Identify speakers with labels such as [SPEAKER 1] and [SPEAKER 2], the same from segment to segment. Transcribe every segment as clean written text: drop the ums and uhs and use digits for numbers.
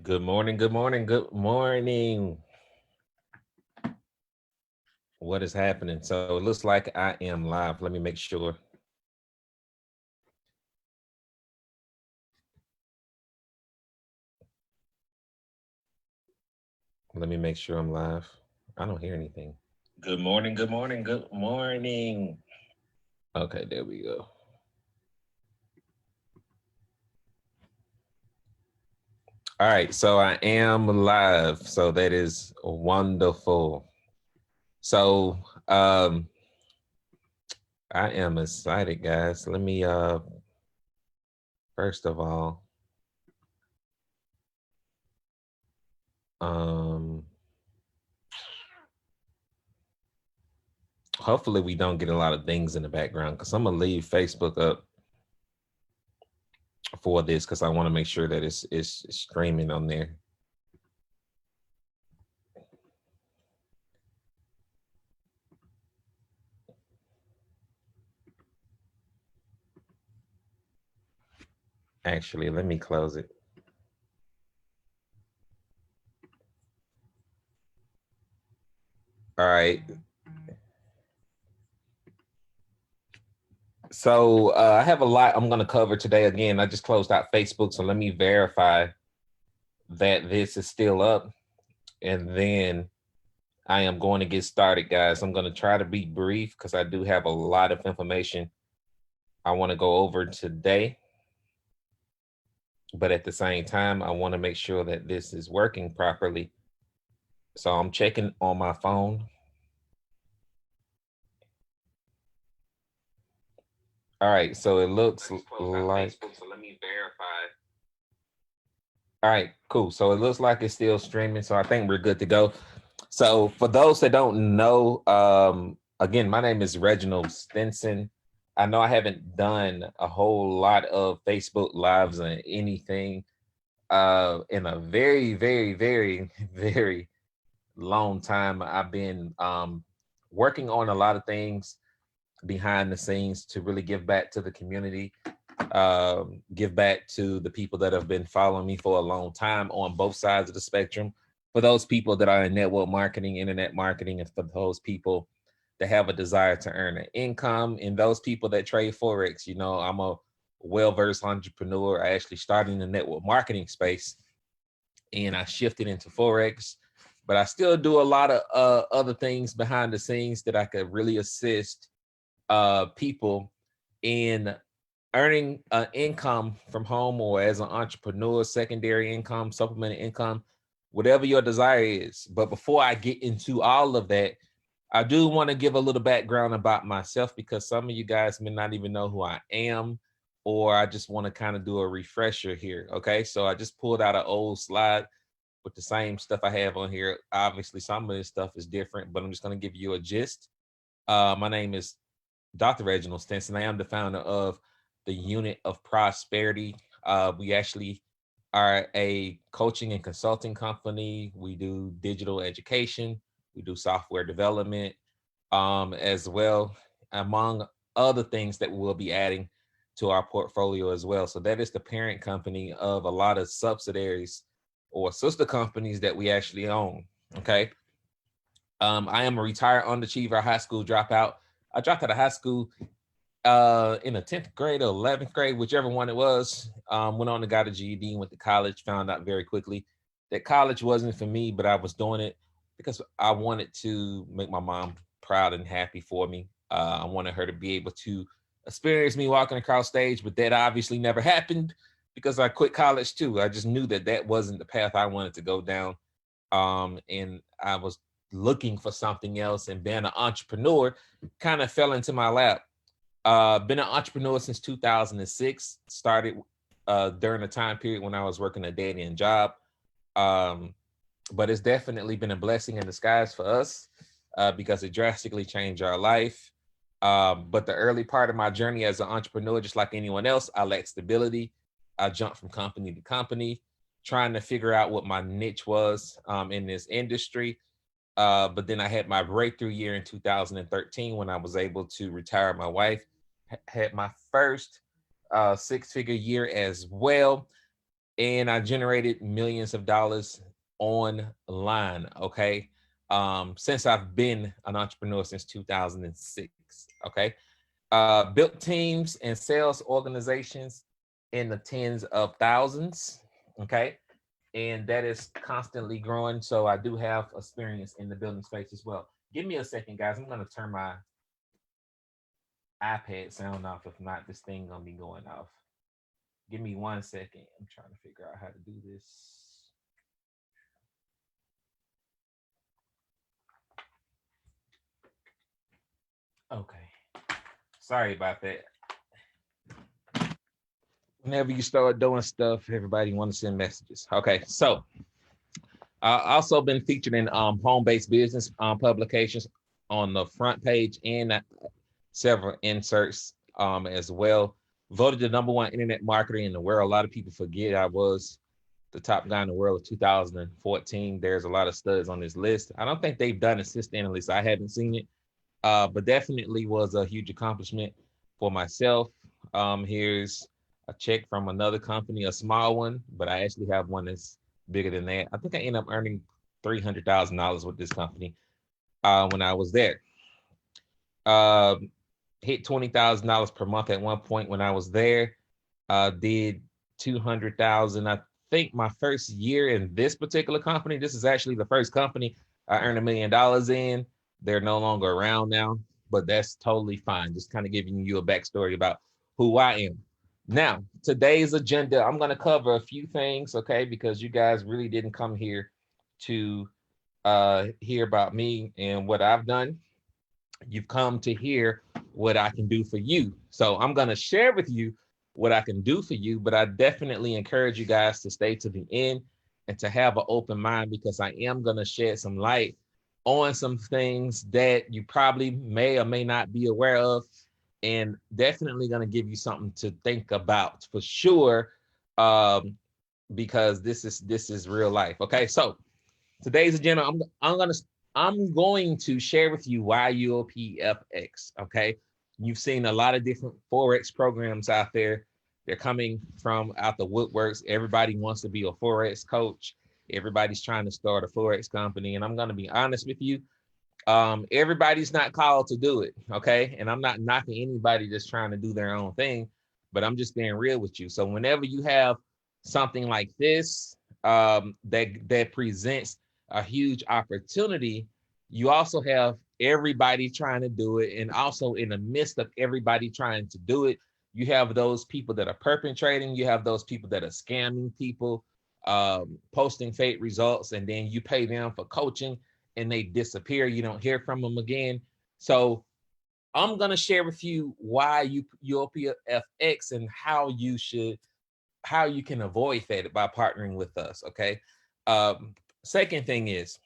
[SPEAKER 1] Good morning, good morning, good morning. What is happening? So it looks like I am live. Let me make sure. Let me make sure I'm live. I don't hear anything. Good morning, good morning, good morning. Okay, there we go. All right, so I am live. So that is wonderful. So I am excited, guys. Let me first of all, hopefully we don't get a lot of things in the background because I'm gonna leave Facebook up for this because I want to make sure that it's streaming on there. Actually, let me close it. All right. So I have a lot I'm going to cover today. Again, I just closed out Facebook, so let me verify that this is still up, and then I am going to get started, guys. I'm going to try to be brief because I do have a lot of information I want to go over today. But at the same time, I want to make sure that this is working properly. So I'm checking on my phone. All right, so it looks like. Facebook, so let me verify. All right, cool. So it looks like it's still streaming. So I think we're good to go. So for those that don't know, again, my name is Reginald Stinson. I know I haven't done a whole lot of Facebook lives or anything in a very, very, very, very long time. I've been working on a lot of things behind the scenes to really give back to the community, give back to the people that have been following me for a long time on both sides of the spectrum. For those people that are in network marketing, internet marketing, and for those people that have a desire to earn an income, and those people that trade Forex. You know, I'm a well-versed entrepreneur. I actually started in the network marketing space and I shifted into Forex, but I still do a lot of other things behind the scenes that I could really assist people in earning income from home or as an entrepreneur, secondary income, supplemental income, whatever your desire is. But before I get into all of that, I do want to give a little background about myself because some of you guys may not even know who I am, or I just want to kind of do a refresher here. Okay, so I just pulled out an old slide with the same stuff I have on here. Obviously, some of this stuff is different, but I'm just going to give you a gist. My name is Dr. Reginald Stinson. I am the founder of the Unit of Prosperity. We actually are a coaching and consulting company. We do digital education. We do software development as well, among other things that we'll be adding to our portfolio as well. So that is the parent company of a lot of subsidiaries or sister companies that we actually own. Okay. I am a retired underachiever, high school dropout. I dropped out of high school in the 10th grade or 11th grade, whichever one it was. Went on to got a GED, went to college, found out very quickly that college wasn't for me, but I was doing it because I wanted to make my mom proud and happy for me. I wanted her to be able to experience me walking across stage, but that obviously never happened because I quit college too. I just knew that that wasn't the path I wanted to go down. And I was looking for something else, and being an entrepreneur kind of fell into my lap. Been an entrepreneur since 2006. Started during a time period when I was working a dead-end job. But it's definitely been a blessing in disguise for us because it drastically changed our life. But the early part of my journey as an entrepreneur, just like anyone else, I lacked stability. I jumped from company to company, trying to figure out what my niche was in this industry. But then I had my breakthrough year in 2013 when I was able to retire my wife. Had my first six-figure year as well. and I generated millions of dollars online. Okay. Since I've been an entrepreneur since 2006. Okay. Built teams and sales organizations in the tens of thousands. Okay. And that is constantly growing. So I do have experience in the building space as well. Give me a second, guys. I'm going to turn my iPad sound off. If not, this thing gonna be going off. Give me 1 second. I'm trying to figure out how to do this. Okay. Sorry about that. Whenever you start doing stuff, everybody want to send messages. Okay, so I also been featured in home-based business publications on the front page and several inserts as well. Voted the #1 internet marketer in the world. A lot of people forget I was the top guy in the world of 2014. There's a lot of studs on this list. I don't think they've done a system analyst. I haven't seen it, but definitely was a huge accomplishment for myself. Here's a check from another company, a small one, but I actually have one that's bigger than that. I think I ended up earning $300,000 with this company when I was there. Hit $20,000 per month at one point when I was there. Did 200,000. I think my first year in this particular company, this is actually the first company I earned $1 million in. They're no longer around now, but that's totally fine. Just kind of giving you a backstory about who I am. Now, today's agenda, I'm going to cover a few things, okay, because you guys really didn't come here to hear about me and what I've done. You've come to hear what I can do for you. So I'm going to share with you what I can do for you, but I definitely encourage you guys to stay to the end and to have an open mind, because I am going to shed some light on some things that you probably may or may not be aware of, and definitely going to give you something to think about for sure, because this is real life. Okay, so today's agenda, I'm going to share with you why UOP FX. Okay, you've seen a lot of different Forex programs out there. They're coming from out the woodworks. Everybody wants to be a Forex coach. Everybody's trying to start a Forex company. And I'm going to be honest with you. Everybody's not called to do it. Okay. And I'm not knocking anybody that's trying to do their own thing, but I'm just being real with you. So whenever you have something like this, that presents a huge opportunity, you also have everybody trying to do it. And also in the midst of everybody trying to do it, you have those people that are perpetrating, you have those people that are scamming people, posting fake results, and then you pay them for coaching and they disappear. You don't hear from them again. So I'm going to share with you why UOP FX and how you can avoid that by partnering with us. Okay. Second thing is,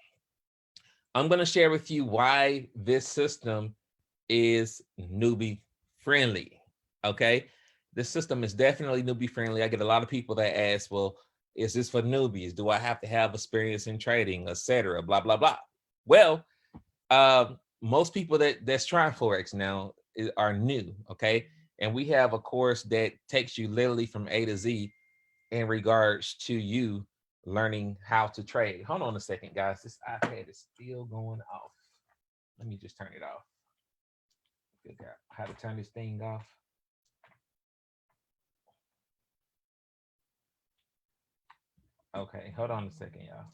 [SPEAKER 1] I'm going to share with you why this system is newbie friendly. Okay. This system is definitely newbie friendly. I get a lot of people that ask, well, is this for newbies? Do I have to have experience in trading, etc.? Blah, blah, blah. Well, most people that's trying Forex now are new. Okay. And we have a course that takes you literally from A to Z in regards to you learning how to trade. Hold on a second, guys. This iPad is still going off. Let me just turn it off. Figure out how to turn this thing off. Okay, hold on a second, y'all.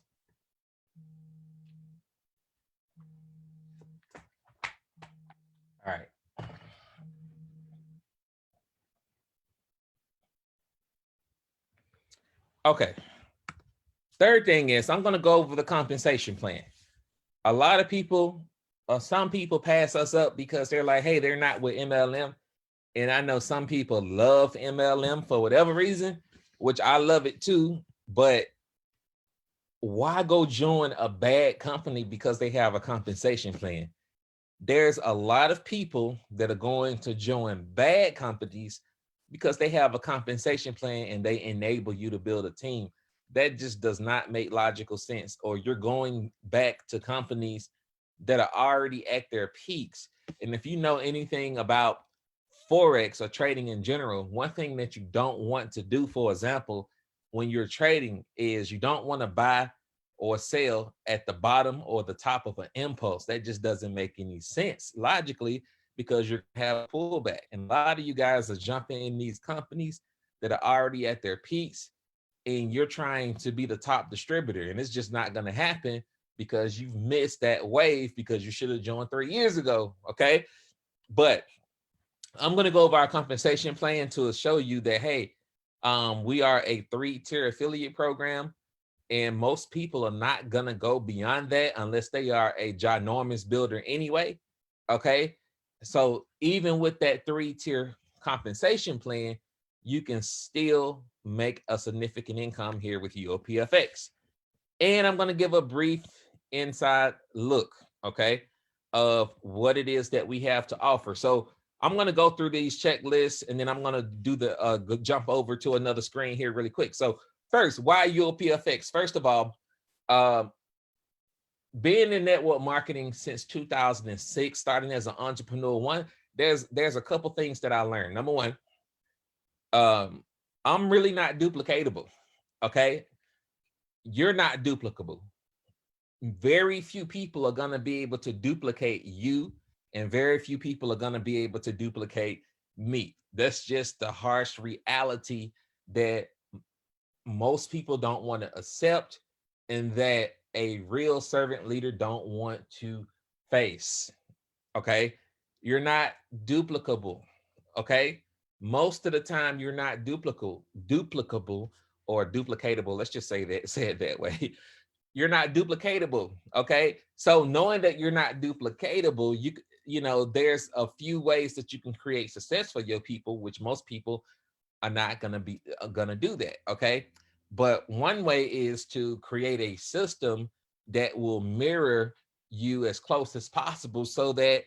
[SPEAKER 1] All right. Okay. Third thing is, I'm going to go over the compensation plan. A lot of people, some people pass us up because they're like, hey, they're not with MLM. And I know some people love MLM for whatever reason, which I love it too. But why go join a bad company because they have a compensation plan? There's a lot of people that are going to join bad companies because they have a compensation plan and they enable you to build a team. That just does not make logical sense. Or you're going back to companies that are already at their peaks. And if you know anything about Forex or trading in general, one thing that you don't want to do, for example, when you're trading is you don't want to buy or sell at the bottom or the top of an impulse. That just doesn't make any sense logically, because you're gonna have a pullback. And a lot of you guys are jumping in these companies that are already at their peaks, and you're trying to be the top distributor, and it's just not going to happen because you've missed that wave because you should have joined 3 years ago. Okay, but I'm going to go over our compensation plan to show you that, hey, we are a 3-tier affiliate program, and most people are not going to go beyond that unless they are a ginormous builder anyway. Okay, so even with that 3-tier compensation plan, you can still make a significant income here with UOP FX. And I'm going to give a brief inside look, okay, of what it is that we have to offer. So I'm going to go through these checklists, and then I'm going to do the jump over to another screen here really quick. So first, why UOP FX? First of all, being in network marketing since 2006, starting as an entrepreneur, there's a couple things that I learned. Number one, I'm really not duplicatable. Okay, you're not duplicable. Very few people are going to be able to duplicate you, and very few people are going to be able to duplicate me. That's just the harsh reality that most people don't want to accept, and that a real servant leader don't want to face. Okay, you're not duplicable. Okay, most of the time you're not duplicable or duplicatable. Let's just say it that way. You're not duplicatable. Okay, so knowing that you're not duplicatable, you know there's a few ways that you can create success for your people, which most people are not going to be going to do that. Okay, but one way is to create a system that will mirror you as close as possible, so that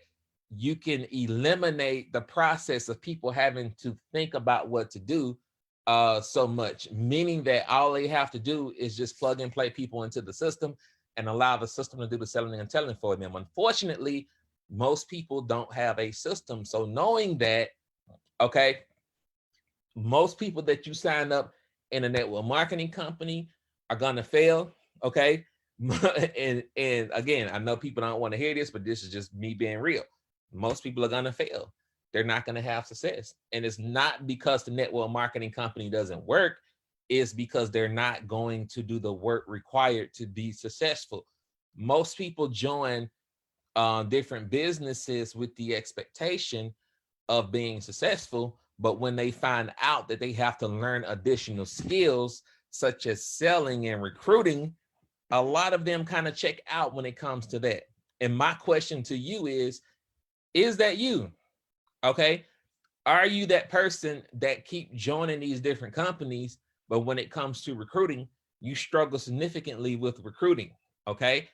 [SPEAKER 1] you can eliminate the process of people having to think about what to do so much, meaning that all they have to do is just plug and play people into the system and allow the system to do the selling and telling for them. Unfortunately, most people don't have a system. So knowing that, okay, most people that you sign up in a network marketing company are gonna fail. Okay. and again, I know people don't want to hear this, but this is just me being real. Most people are gonna fail. They're not gonna have success. And it's not because the network marketing company doesn't work, it's because they're not going to do the work required to be successful. Most people join different businesses with the expectation of being successful, but when they find out that they have to learn additional skills such as selling and recruiting, a lot of them kind of check out when it comes to that. And my question to you is that you? Okay, are you that person that keep joining these different companies, but when it comes to recruiting, you struggle significantly with recruiting? Okay,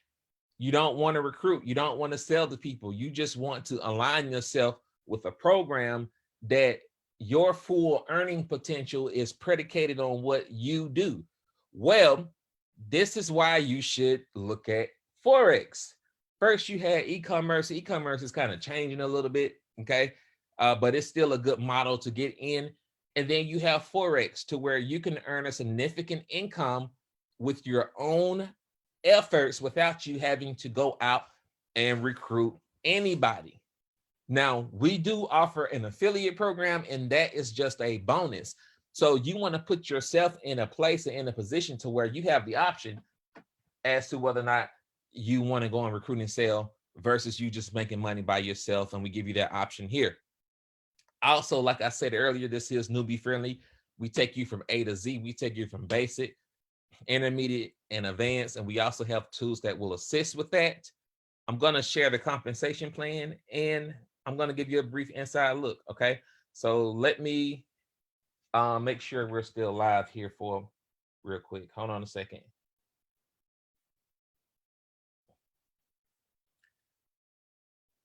[SPEAKER 1] you don't want to recruit, you don't want to sell to people, you just want to align yourself with a program that your full earning potential is predicated on what you do. Well, this is why you should look at Forex. First, you had e-commerce. E-commerce is kind of changing a little bit, okay? But it's still a good model to get in. And then you have Forex, to where you can earn a significant income with your own efforts without you having to go out and recruit anybody. Now, we do offer an affiliate program, and that is just a bonus. So you want to put yourself in a place and in a position to where you have the option as to whether or not you want to go and recruit and sell versus you just making money by yourself. And we give you that option here. Also, like I said earlier, this is newbie friendly. We take you from A to Z. We take you from basic, intermediate, and advanced. And we also have tools that will assist with that. I'm going to share the compensation plan, and I'm going to give you a brief inside look. Okay, so let me make sure we're still live here for real quick. Hold on a second.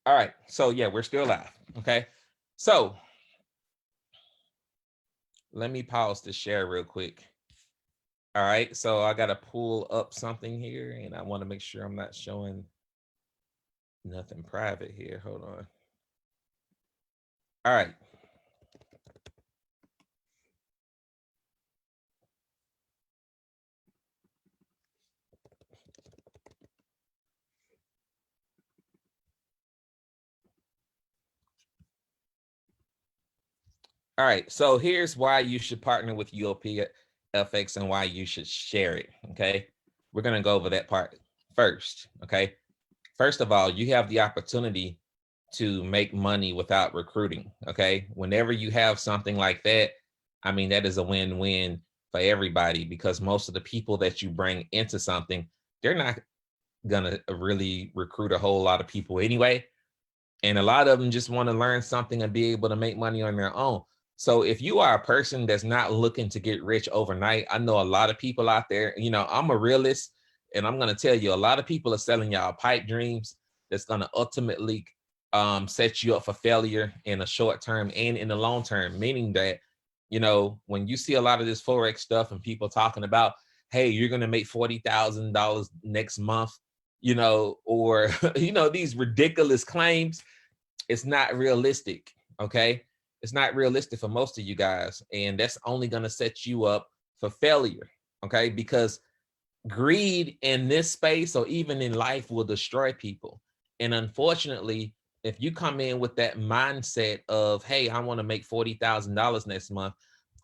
[SPEAKER 1] All right, so yeah, we're still live. Okay, so let me pause to share real quick. All right, so I got to pull up something here, and I want to make sure I'm not showing nothing private here. Hold on. All right. All right, so here's why you should partner with UOP FX and why you should share it, okay? We're gonna go over that part first, okay? First of all, you have the opportunity to make money without recruiting, okay? Whenever you have something like that, I mean, that is a win-win for everybody, because most of the people that you bring into something, they're not gonna really recruit a whole lot of people anyway. And a lot of them just want to learn something and be able to make money on their own. So if you are a person that's not looking to get rich overnight, I know a lot of people out there, you know, I'm a realist, and I'm going to tell you, a lot of people are selling y'all pipe dreams that's going to ultimately set you up for failure in the short term and in the long term, meaning that, you know, when you see a lot of this Forex stuff and people talking about, hey, you're going to make $40,000 next month, you know, or, you know, these ridiculous claims, it's not realistic, okay? It's not realistic for most of you guys, and that's only going to set you up for failure, okay? Because greed in this space or even in life will destroy people. And unfortunately, if you come in with that mindset of, hey, I want to make $40,000 next month,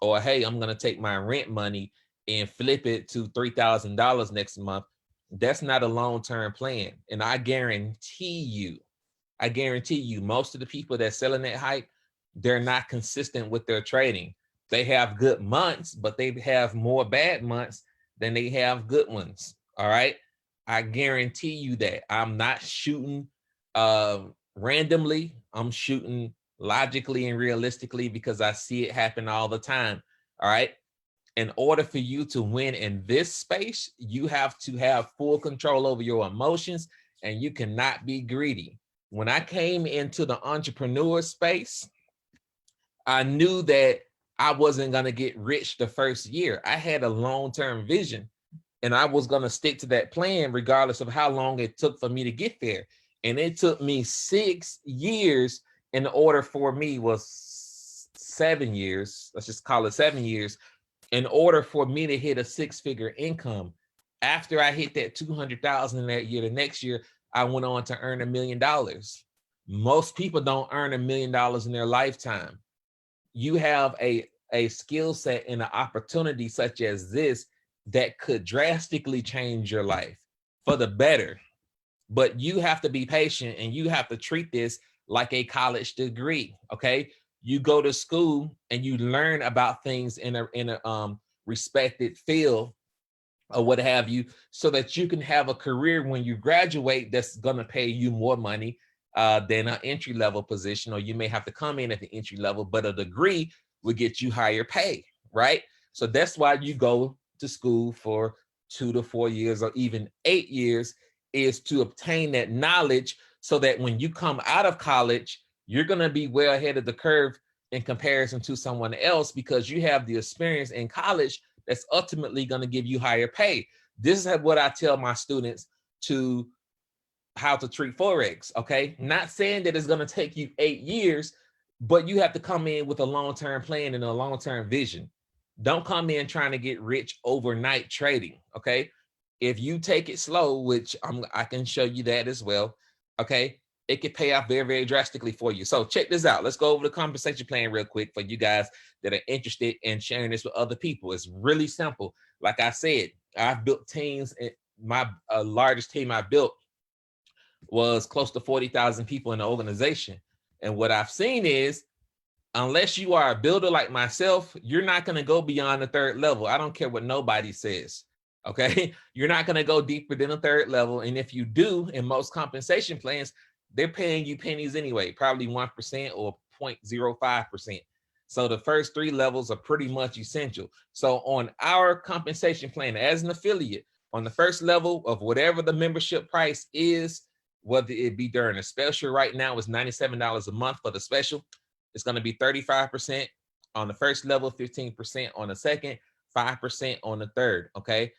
[SPEAKER 1] or hey, I'm going to take my rent money and flip it to $3,000 next month, that's not a long-term plan. And I guarantee you, most of the people that's selling that hype, they're not consistent with their trading. They have good months, but they have more bad months than they have good ones. All right. I guarantee you that. I'm not shooting randomly. I'm shooting logically and realistically because I see it happen all the time. All right. In order for you to win in this space, you have to have full control over your emotions, and you cannot be greedy. When I came into the entrepreneur space, I knew that I wasn't going to get rich the first year. I had a long-term vision, and I was going to stick to that plan regardless of how long it took for me to get there. And it took me 6 years in order for me, was 7 years, let's just call it 7 years, in order for me to hit a six-figure income. After I hit that 200,000 that year, the next year, I went on to earn $1 million. Most people don't earn $1 million in their lifetime. You have a skill set and an opportunity such as this that could drastically change your life for the better. But you have to be patient, and you have to treat this like a college degree, okay? You go to school and you learn about things in a respected field or what have you, so that you can have a career when you graduate that's gonna pay you more money than an entry-level position, or you may have to come in at the entry level, but a degree will get you higher pay, right? So that's why you go to school for 2 to 4 years or even 8 years, is to obtain that knowledge so that when you come out of college, you're gonna be well ahead of the curve in comparison to someone else, because you have the experience in college that's ultimately going to give you higher pay. This is what I tell my students to how to treat Forex, okay? Not saying that it's going to take you 8 years, but you have to come in with a long-term plan and a long-term vision. Don't come in trying to get rich overnight trading, okay? If you take it slow, which I can show you that as well, okay? It could pay off very, very drastically for you. So check this out. Let's go over the compensation plan real quick for you guys that are interested in sharing this with other people. It's really simple. Like I said, I've built teams. My largest team I built was close to 40,000 people in the organization. And what I've seen is, unless you are a builder like myself, you're not going to go beyond the third level. I don't care what nobody says. Okay. You're not going to go deeper than the third level. And if you do, in most compensation plans, they're paying you pennies anyway, probably 1% or 0.05%. So the first 3 levels are pretty much essential. So on our compensation plan as an affiliate, on the first level of whatever the membership price is, whether it be during a special, right now is $97 a month for the special. It's going to be 35% on the first level, 15% on the second, 5% on the third. Okay.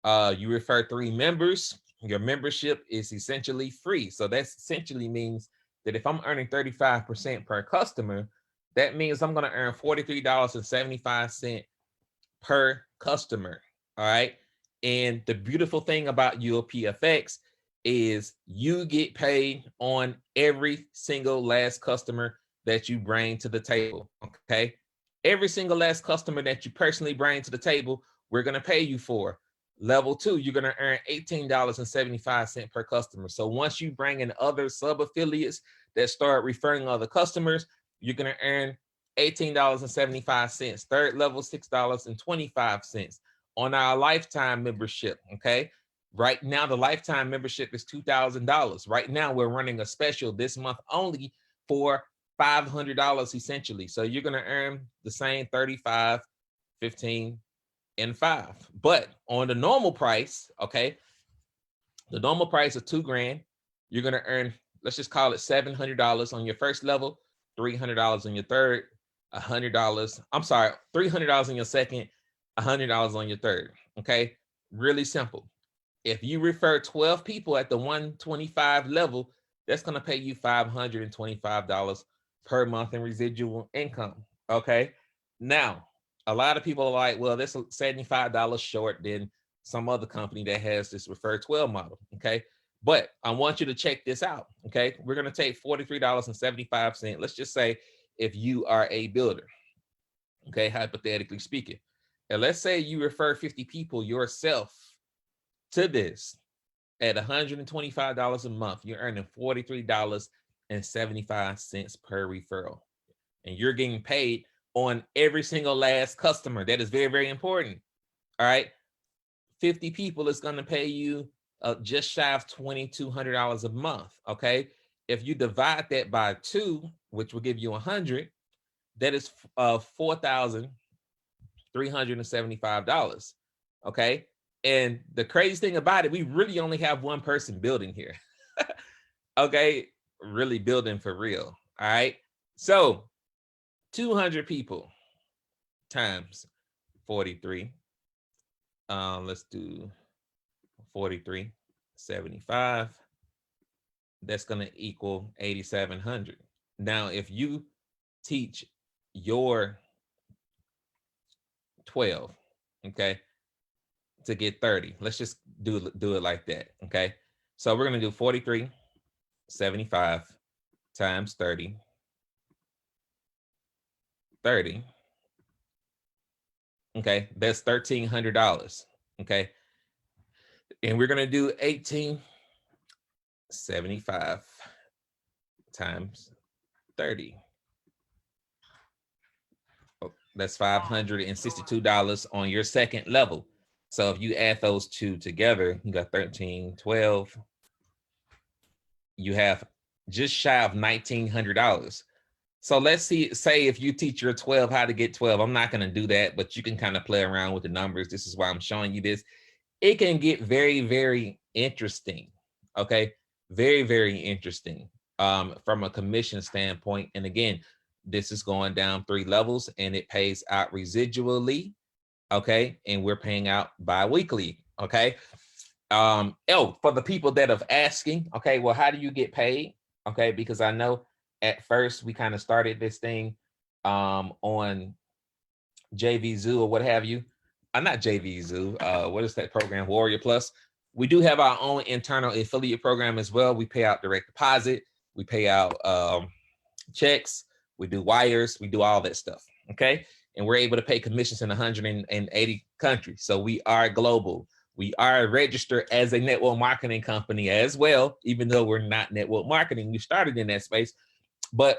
[SPEAKER 1] You refer 3 members, your membership is essentially free. So that essentially means that if I'm earning 35% per customer, that means I'm going to earn $43.75 per customer. All right. And the beautiful thing about UOP FX is you get paid on every single last customer that you bring to the table. Okay. Every single last customer that you personally bring to the table, we're going to pay you for. Level 2, you're going to earn $18.75 per customer. So once you bring in other sub-affiliates that start referring other customers, you're going to earn $18.75. Third level, $6.25 on our lifetime membership, okay? Right now, the lifetime membership is $2,000. Right now, we're running a special this month only for $500 essentially. So you're going to earn the same 35, 15, and 5. But on the normal price, okay, the normal price of $2,000, you're going to earn, let's just call it $700 on your first level, $300 on your third, $100. I'm sorry, $300 on your second, $100 on your third. Okay, really simple. If you refer 12 people at the 125 level, that's going to pay you $525 per month in residual income. Okay, now a lot of people are like, well, that's $75 short than some other company that has this refer 12 model. Okay, but I want you to check this out. Okay, we're going to take $43.75. Let's just say if you are a builder, okay, hypothetically speaking, and let's say you refer 50 people yourself to this at $125 a month, you're earning $43.75 per referral, and you're getting paid on every single last customer. That is very, very important. All right, 50 people is going to pay you just shy of $2,200 a month. Okay, if you divide that by 2, which will give you 100, that is $4,375. Okay, and the crazy thing about it, we really only have one person building here. Okay, really building for real. All right, so 200 people times 43. Let's do 43.75. That's going to equal 8,700. Now, if you teach your 12, okay, to get 30, let's just do it like that. Okay, so we're going to do 43.75 times 30. Okay, that's $1,300. Okay, and we're going to do 18.75 times 30. Oh, that's $562 on your second level. So if you add those two together, you got 1312. You have just shy of $1,900. So let's say if you teach your 12 how to get 12, I'm not going to do that, but you can kind of play around with the numbers. This is why I'm showing you this. It can get very, very interesting. Okay, very, very interesting from a commission standpoint. And again, this is going down 3 levels, and it pays out residually. Okay, and we're paying out bi-weekly. Okay, for the people that are asking, okay, well, how do you get paid? Okay, because I know at first we kind of started this thing on JV Zoo or what have you. Not JV Zoo. What is that program? Warrior Plus. We do have our own internal affiliate program as well. We pay out direct deposit. We pay out checks. We do wires. We do all that stuff. Okay, and we're able to pay commissions in 180 countries. So we are global. We are registered as a network marketing company as well, even though we're not network marketing. We started in that space, but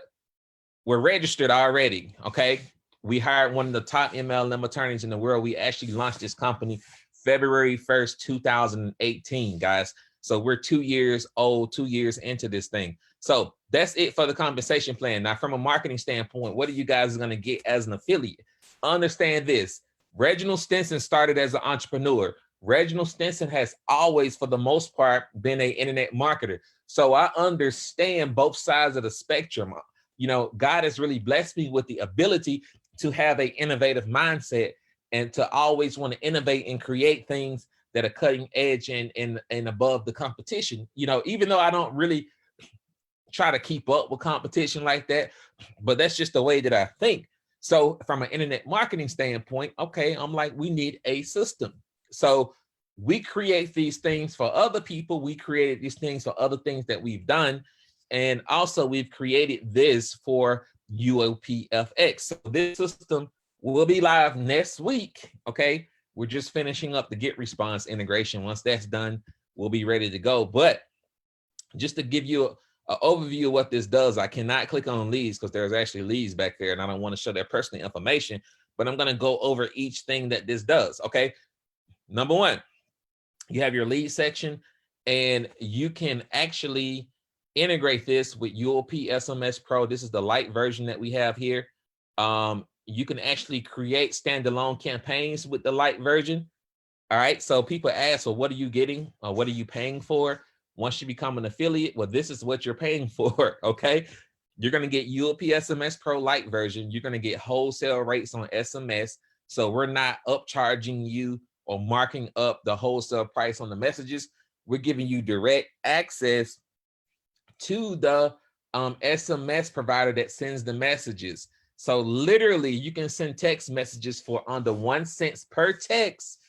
[SPEAKER 1] we're registered already. Okay, we hired one of the top MLM attorneys in the world. We actually launched this company February 1st, 2018, guys. So we're 2 years old, 2 years into this thing. So that's it for the compensation plan. Now, from a marketing standpoint, what are you guys going to get as an affiliate? Understand this. Reginald Stinson started as an entrepreneur. Reginald Stinson has always, for the most part, been an internet marketer. So I understand both sides of the spectrum. You know, God has really blessed me with the ability to have an innovative mindset and to always want to innovate and create things that are cutting edge and above the competition. You know, even though I don't really try to keep up with competition like that, but that's just the way that I think. So from an internet marketing standpoint, okay, I'm like, we need a system. So we create these things for other people. We created these things for other things that we've done. And also we've created this for UOP FX. So this system We'll be live next week. Okay. We're just finishing up the get response integration. Once that's done, we'll be ready to go. But just to give you an overview of what this does, I cannot click on leads because there's actually leads back there and I don't want to show their personal information, but I'm going to go over each thing that this does. Okay. Number one, you have your lead section and you can actually integrate this with UOP SMS Pro. This is the light version that we have here. You can actually create standalone campaigns with the light version. All right. So people ask, well, what are you getting? What are you paying for? Once you become an affiliate, well, this is what you're paying for. Okay. You're going to get UOP SMS Pro light version. You're going to get wholesale rates on SMS. So we're not upcharging you or marking up the wholesale price on the messages. We're giving you direct access to the SMS provider that sends the messages. So literally you can send text messages for under 1 cent per text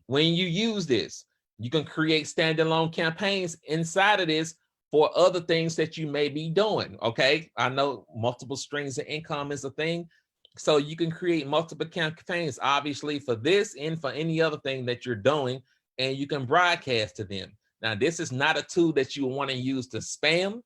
[SPEAKER 1] when you use this. You can create standalone campaigns inside of this for other things that you may be doing. Okay. I know multiple streams of income is a thing. So you can create multiple campaigns, obviously, for this and for any other thing that you're doing, and you can broadcast to them. Now, this is not a tool that you want to use to spam,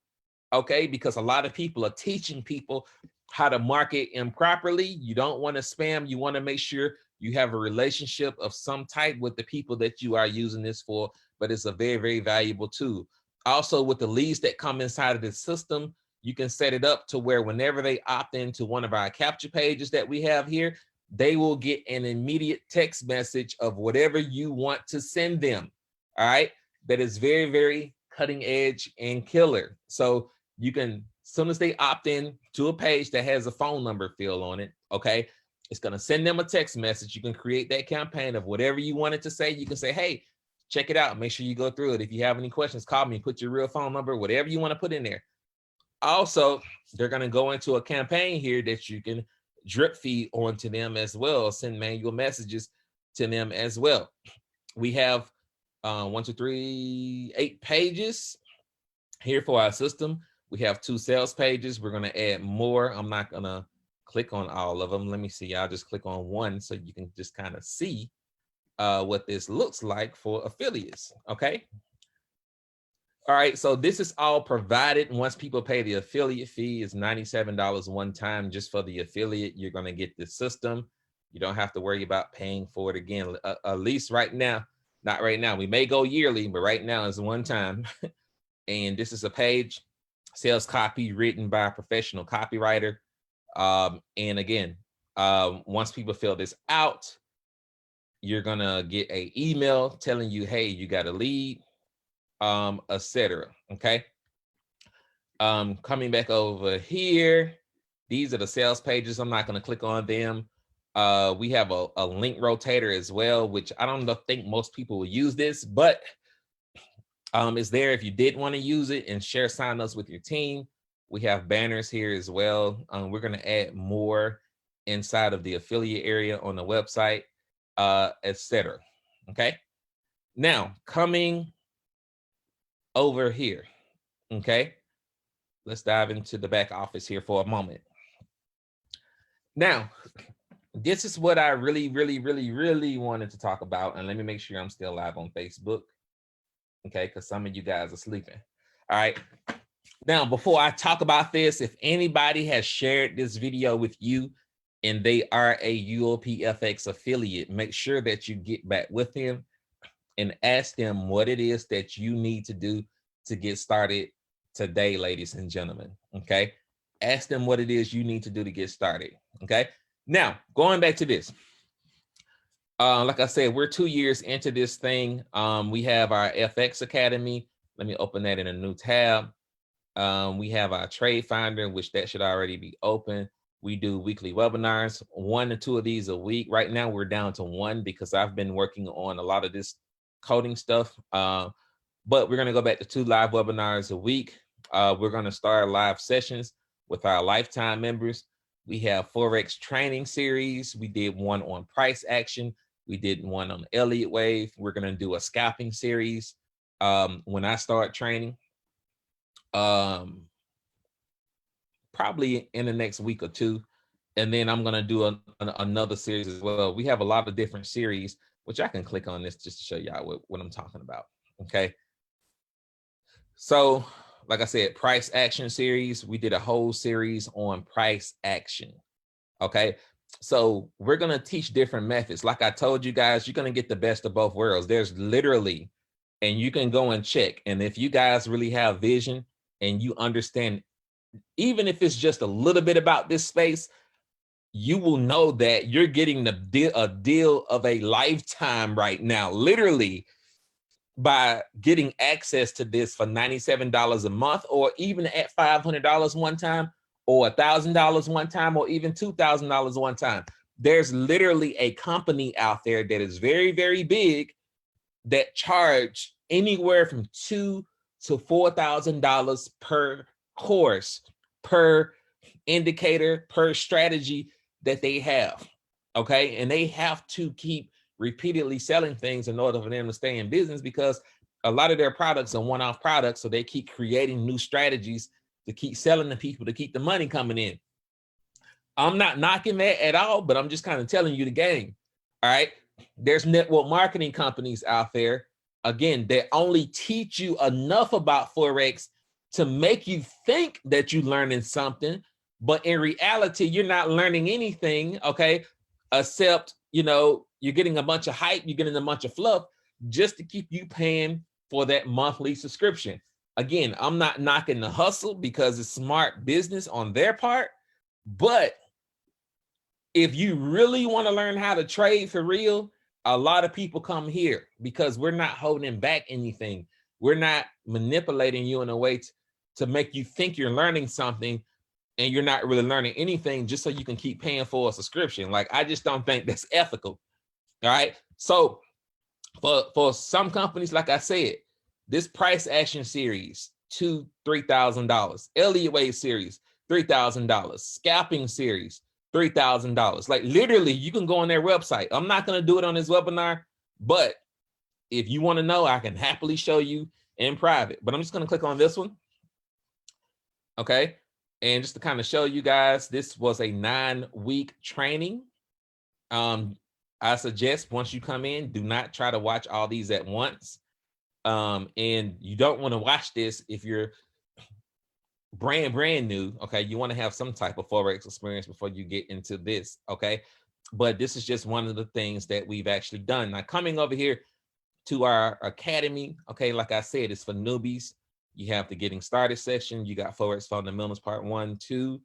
[SPEAKER 1] okay? Because a lot of people are teaching people how to market improperly. You don't want to spam. You want to make sure you have a relationship of some type with the people that you are using this for, but it's a very, very valuable tool. Also, with the leads that come inside of the system, you can set it up to where whenever they opt into one of our capture pages that we have here, they will get an immediate text message of whatever you want to send them. All right. That is very, very cutting edge and killer. So you can, as soon as they opt in to a page that has a phone number field on it, okay, it's going to send them a text message. You can create that campaign of whatever you wanted to say. You can say, hey, check it out. Make sure you go through it. If you have any questions, call me, put your real phone number, whatever you want to put in there. Also, they're going to go into a campaign here that you can drip feed onto them as well, send manual messages to them as well. We have 8 pages here for our system. We have 2 sales pages. We're going to add more. I'm not going to click on all of them. Let me see. I'll just click on one so you can just kind of see what this looks like for affiliates. Okay. All right, so this is all provided. Once people pay the affiliate fee, is $97 one time just for the affiliate. You're going to get the system. You don't have to worry about paying for it again, at least right now. Not right now. We may go yearly, but right now it's one time. And this is a page, sales copy written by a professional copywriter. And again, once people fill this out, you're going to get an email telling you, hey, you got a lead, etc. Okay. Coming back over here, these are the sales pages. I'm not going to click on them. We have a link rotator as well, which I don't think most people will use this, but it's there if you did want to use it and share signups with your team. We have banners here as well. We're going to add more inside of the affiliate area on the website, etc. Okay. Now coming over here. Okay. Let's dive into the back office here for a moment. Now, this is what I really wanted to talk about. And let me make sure I'm still live on Facebook. Okay, because some of you guys are sleeping. All right. Now, before I talk about this, if anybody has shared this video with you and they are a UOP FX affiliate, make sure that you get back with them and ask them what it is that you need to do to get started today, ladies and gentlemen. Okay. Ask them what it is you need to do to get started. Okay. Now, going back to this. Like I said, we're 2 years into this thing. We have our FX Academy. Let me open that in a new tab. We have our Trade Finder, which that should already be open. We do weekly webinars, 1 to 2 of these a week. Right now, we're down to 1 because I've been working on a lot of this coding stuff. But we're going to go back to 2 live webinars a week. We're going to start live sessions with our lifetime members. We have Forex training series. We did one on price action. We did one on Elliott wave. We're going to do a scalping series when I start training. Probably in the next week or 2. And then I'm going to do another series as well. We have a lot of different series, which I can click on this just to show y'all what I'm talking about. Okay. So, like I said, price action series. We did a whole series on price action. Okay. So we're going to teach different methods. Like I told you guys, you're going to get the best of both worlds. There's literally, and you can go and check. And if you guys really have vision and you understand, even if it's just a little bit about this space, you will know that you're getting a deal of a lifetime right now, literally, by getting access to this for $97 a month, or even at $500 one time, or $1,000 one time, or even $2,000 one time. There's literally a company out there that is very, very big that charge anywhere from $2,000 to $4,000 per course, per indicator, per strategy that they have. Okay. And they have to keep repeatedly selling things in order for them to stay in business, because a lot of their products are one-off products. So they keep creating new strategies to keep selling to people, to keep the money coming in. I'm not knocking that at all, but I'm just kind of telling you the game. All right. There's network marketing companies out there, again, that only teach you enough about Forex to make you think that you're learning something, but in reality, you're not learning anything, okay, except, you're getting a bunch of hype, you're getting a bunch of fluff just to keep you paying for that monthly subscription. Again, I'm not knocking the hustle because it's smart business on their part, but if you really want to learn how to trade for real, a lot of people come here because we're not holding back anything. We're not manipulating you in a way to make you think you're learning something and you're not really learning anything just so you can keep paying for a subscription. Like, I just don't think that's ethical. All right. So for some companies, like I said, this price action series, $2,000-$3,000, Elliott Wave series, $3,000, scalping series, $3,000. Like, literally, you can go on their website. I'm not going to do it on this webinar, but if you want to know, I can happily show you in private. But I'm just going to click on this one. Okay. And just to kind of show you guys, this was a 9-week training. I suggest once you come in, do not try to watch all these at once. And you don't want to watch this if you're brand new. Okay. You want to have some type of Forex experience before you get into this. Okay. But this is just one of the things that we've actually done. Now, coming over here to our academy. Okay. Like I said, it's for newbies. You have the getting started section. You got Forex fundamentals part 1, 2,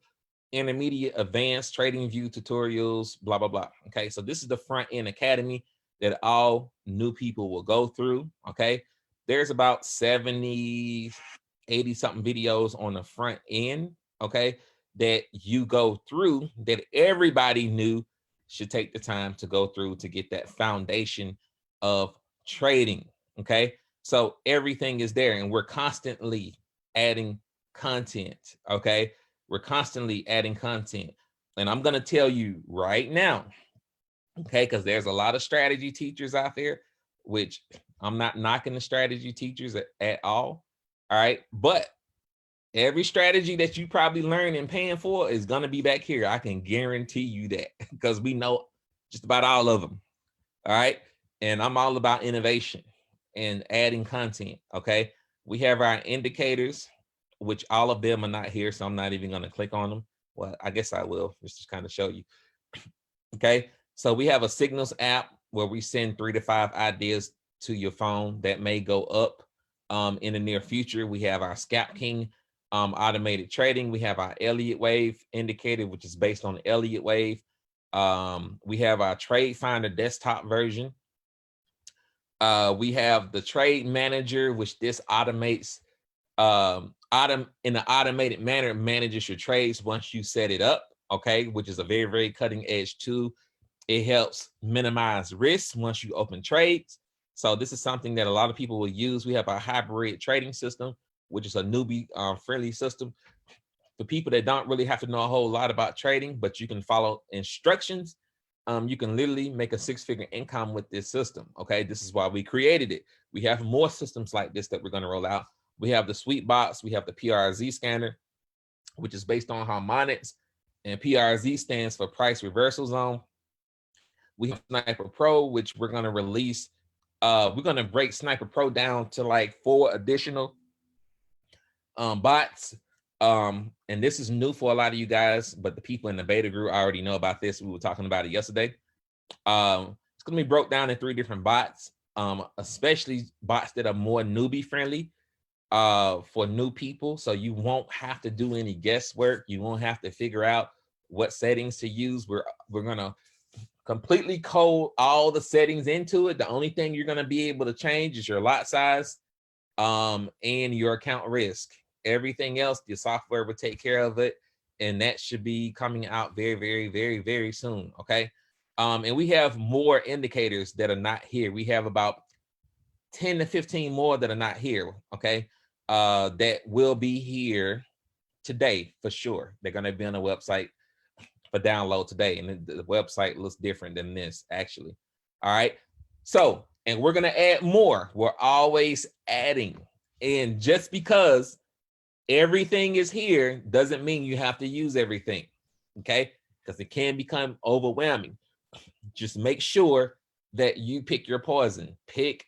[SPEAKER 1] intermediate, advanced, trading view tutorials, blah, blah, blah. Okay. So this is the front end academy that all new people will go through. Okay. There's about 70, 80 something videos on the front end. Okay. That you go through, that everybody new should take the time to go through to get that foundation of trading. Okay. So everything is there, and we're constantly adding content. Okay. We're constantly adding content. And I'm going to tell you right now, okay, because there's a lot of strategy teachers out there, which I'm not knocking the strategy teachers at all. All right. But every strategy that you probably learn and paying for is going to be back here. I can guarantee you that, because we know just about all of them. All right. And I'm all about innovation and adding content. Okay. We have our indicators, which all of them are not here, so I'm not even going to click on them. Well, I guess I will just to kind of show you. Okay. So we have a signals app where we send 3 to 5 ideas to your phone that may go up in the near future. We have our Scalp King automated trading. We have our Elliott Wave indicator, which is based on Elliott Wave. We have our Trade Finder desktop version. We have the Trade Manager, which this automates in an automated manner, manages your trades once you set it up. Okay, which is a very, very cutting edge tool. It helps minimize risks once you open trades. So this is something that a lot of people will use. We have our hybrid trading system, which is a newbie friendly system for people that don't really have to know a whole lot about trading, but you can follow instructions. You can literally make a 6-figure income with this system. Okay, this is why we created it. We have more systems like this that we're going to roll out. We have the Sweet Box. We have the PRZ scanner, which is based on harmonics and PRZ stands for price reversal zone. We have Sniper Pro, which we're going to release. We're going to break Sniper Pro down to like 4 additional bots. And this is new for a lot of you guys, but the people in the beta group already know about this. We were talking about it yesterday. It's going to be broke down in 3 different bots, especially bots that are more newbie friendly for new people. So you won't have to do any guesswork. You won't have to figure out what settings to use. We're going to completely code all the settings into it. The only thing you're going to be able to change is your lot size and your account risk. Everything else, the software will take care of it. And that should be coming out very, very, very, very soon. Okay. And we have more indicators that are not here. We have about 10 to 15 more that are not here. Okay. That will be here today for sure. They're going to be on the website for download today. And the website looks different than this actually. All right. So, and we're going to add more. We're always adding. And just because everything is here doesn't mean you have to use everything. Okay. Because it can become overwhelming. Just make sure that you pick your poison. Pick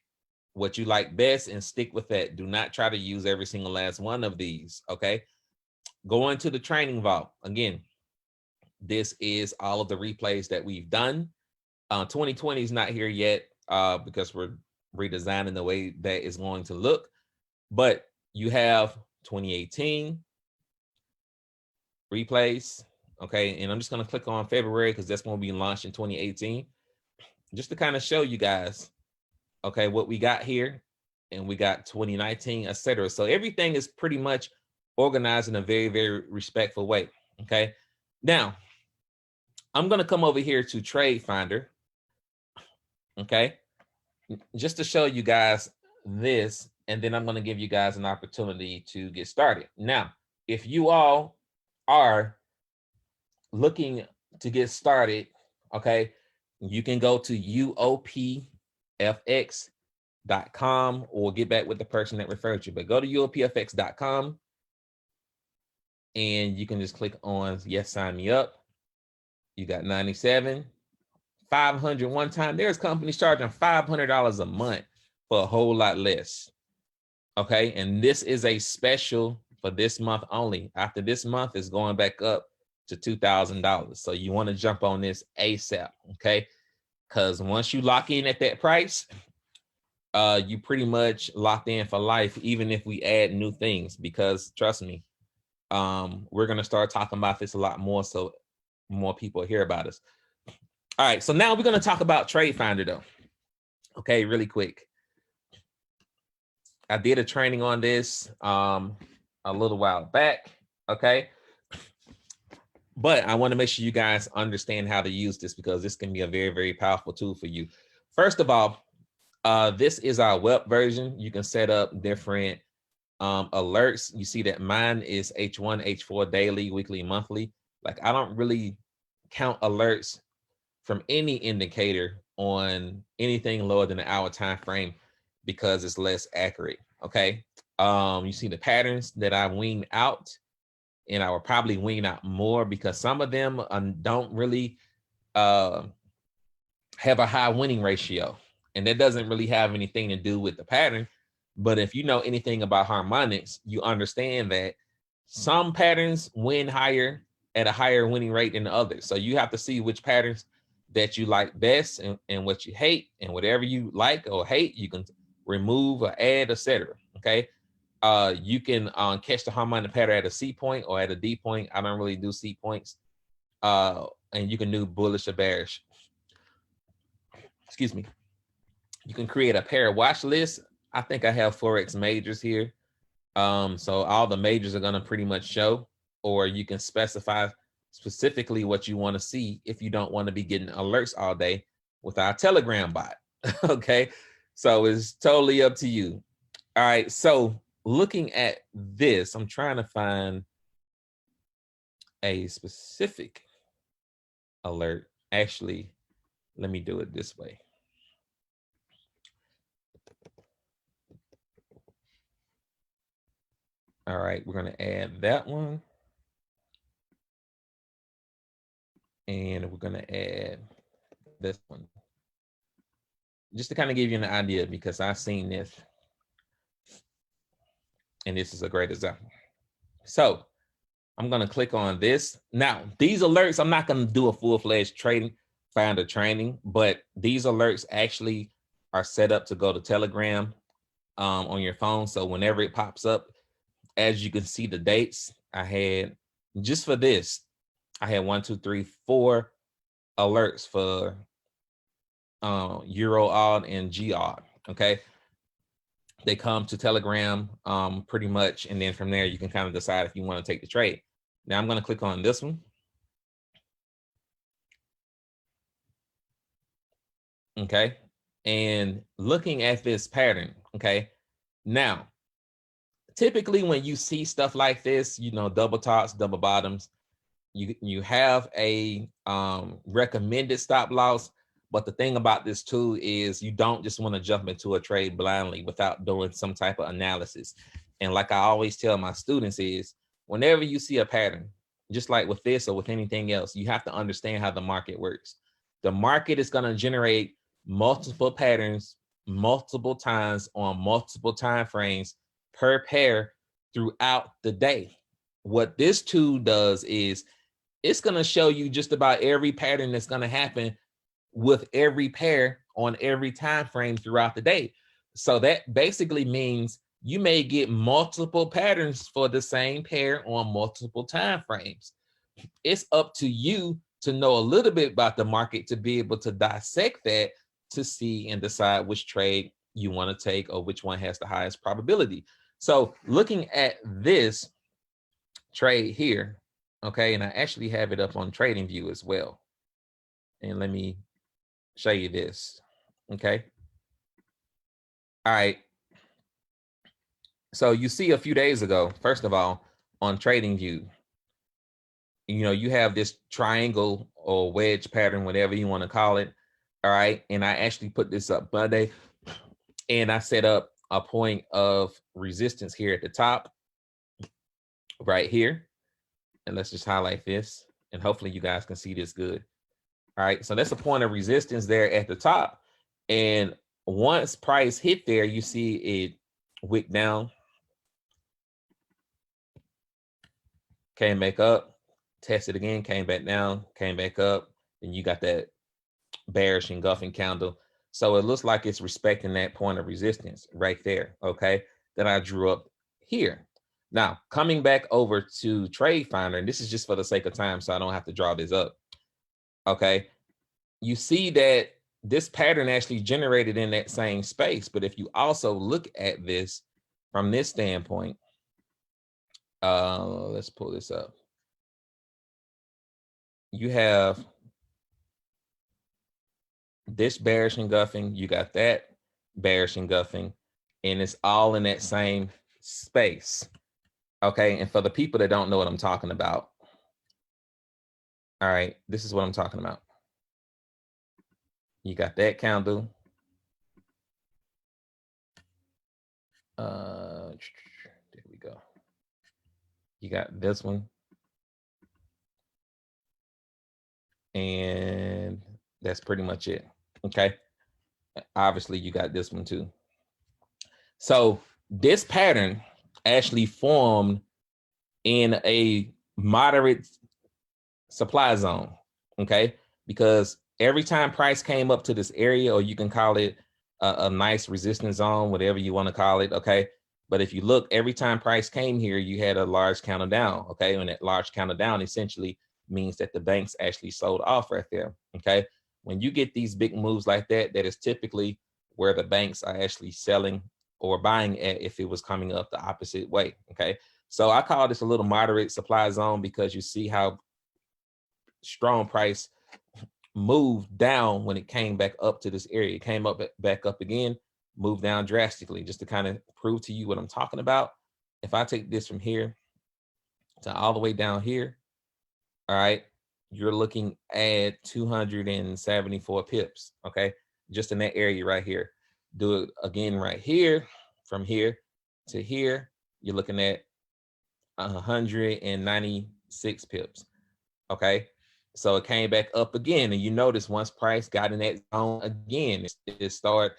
[SPEAKER 1] what you like best and stick with that. Do not try to use every single last one of these. Okay. Go into the training vault. Again, this is all of the replays that we've done. 2020 is not here yet because we're redesigning the way that is going to look. But you have 2018 replays. Okay. And I'm just going to click on February because that's when we launched in 2018. Just to kind of show you guys, okay, what we got here. And we got 2019, etc. So everything is pretty much organized in a very, very respectful way. Okay. Now, I'm going to come over here to Trade Finder. Okay. Just to show you guys this, and then I'm going to give you guys an opportunity to get started. Now, if you all are looking to get started, okay, you can go to UOPFX.com or get back with the person that referred you, but go to UOPFX.com and you can just click on yes, sign me up. You got 97, 500 one time. There's companies charging $500 a month for a whole lot less. Okay, and this is a special for this month only. After this month is going back up to $2,000. So you want to jump on this ASAP. Okay, because once you lock in at that price, you pretty much locked in for life, even if we add new things, because trust me, we're going to start talking about this a lot more so more people hear about us. All right, so now we're going to talk about Trade Finder though. Okay, really quick. I did a training on this a little while back, okay? But I want to make sure you guys understand how to use this because this can be a very, very powerful tool for you. First of all, this is our web version. You can set up different alerts. You see that mine is H1, H4, daily, weekly, monthly. Like I don't really count alerts from any indicator on anything lower than an hour time frame because it's less accurate. Okay. You see the patterns that I wean out, and I will probably wean out more because some of them don't really have a high winning ratio. And that doesn't really have anything to do with the pattern. But if you know anything about harmonics, you understand that some patterns win higher at a higher winning rate than others. So you have to see which patterns that you like best and what you hate, and whatever you like or hate, you can remove or add, etc. Okay. You can catch the harmonic pattern at a C point or at a D point. I don't really do C points. And you can do bullish or bearish. Excuse me. You can create a pair watch list. I think I have Forex majors here. So all the majors are going to pretty much show, or you can specify specifically what you want to see if you don't want to be getting alerts all day with our Telegram bot. Okay. So it's totally up to you. All right. So looking at this, I'm trying to find a specific alert. Actually, let me do it this way. All right, we're going to add that one. And we're gonna add this one just to kind of give you an idea, because I've seen this and this is a great example. So I'm gonna click on this. Now, these alerts, I'm not gonna do a full-fledged trading finder training, but these alerts actually are set up to go to Telegram on your phone. So whenever it pops up, as you can see the dates, I had, just for this, I had 1, 2, 3, 4 alerts for Euro odd and G odd. Okay, they come to Telegram pretty much, and then from there you can kind of decide if you want to take the trade. Now I'm going to click on this one. Okay, and looking at this pattern. Okay, now typically when you see stuff like this, you know, double tops, double bottoms, you have a recommended stop loss. But the thing about this too is you don't just want to jump into a trade blindly without doing some type of analysis. And like I always tell my students is, whenever you see a pattern, just like with this or with anything else, you have to understand how the market works. The market is going to generate multiple patterns multiple times on multiple time frames per pair throughout the day. What this tool does is it's going to show you just about every pattern that's going to happen with every pair on every time frame throughout the day. So that basically means you may get multiple patterns for the same pair on multiple time frames. It's up to you to know a little bit about the market to be able to dissect that, to see and decide which trade you want to take or which one has the highest probability. So looking at this trade here, okay, and I actually have it up on TradingView as well. And let me show you this. Okay. All right. So you see a few days ago, first of all, on TradingView, you know, you have this triangle or wedge pattern, whatever you want to call it. All right. And I actually put this up Monday, and I set up a point of resistance here at the top right here. And let's just highlight this, and hopefully you guys can see this good. All right. So that's a point of resistance there at the top. And once price hit there, you see it wick down, came back up, tested again, came back down, came back up, and you got that bearish engulfing candle. So it looks like it's respecting that point of resistance right there, okay, that I drew up here. Now, coming back over to Trade Finder, and this is just for the sake of time, so I don't have to draw this up, okay, you see that this pattern actually generated in that same space. But if you also look at this from this standpoint, let's pull this up. You have this bearish engulfing, you got that bearish engulfing, and it's all in that same space. Okay, and for the people that don't know what I'm talking about, all right, this is what I'm talking about. You got that candle. There we go. You got this one. And that's pretty much it. Okay. Obviously, you got this one too. So this pattern actually formed in a moderate supply zone. Okay. Because every time price came up to this area, or you can call it a nice resistance zone, whatever you want to call it. Okay. But if you look, every time price came here, you had a large candle down. Okay. And that large candle down essentially means that the banks actually sold off right there. Okay. When you get these big moves like that, that is typically where the banks are actually selling or buying at if it was coming up the opposite way. Okay. So I call this a little moderate supply zone, because you see how strong price moved down when it came back up to this area. It came up back up again, moved down drastically, just to kind of prove to you what I'm talking about. If I take this from here to all the way down here, all right, you're looking at 274 pips, okay, just in that area right here. Do it again right here, from here to here, you're looking at 196 pips, okay. So it came back up again. And you notice once price got in that zone again, it started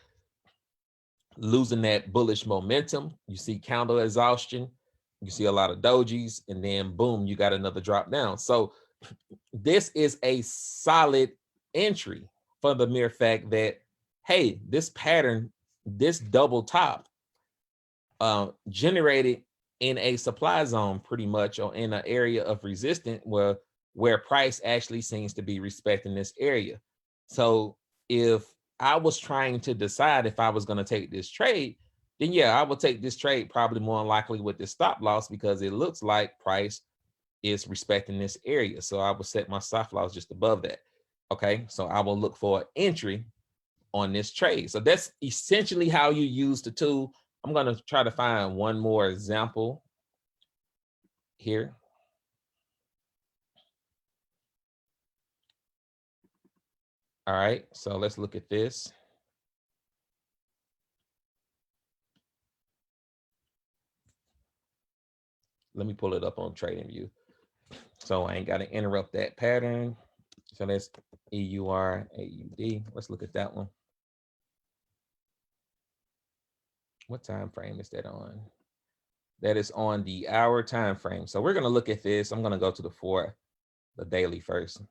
[SPEAKER 1] losing that bullish momentum. You see candle exhaustion, you see a lot of dojis, and then boom, you got another drop down. So this is a solid entry for the mere fact that, hey, this pattern, this double top generated in a supply zone pretty much, or in an area of resistance where price actually seems to be respecting this area. So if I was trying to decide if I was going to take this trade, then yeah, I would take this trade probably more likely with this stop loss, because it looks like price is respecting this area. So I will set my stop loss just above that. Okay, so I will look for an entry on this trade. So that's essentially how you use the tool. I'm going to try to find one more example here. All right, so let's look at this. Let me pull it up on TradingView, so I ain't got to interrupt that pattern. So that's EUR/AUD. Let's look at that one. What time frame is that on? That is on the hour time frame. So we're going to look at this. I'm going to go to the daily first.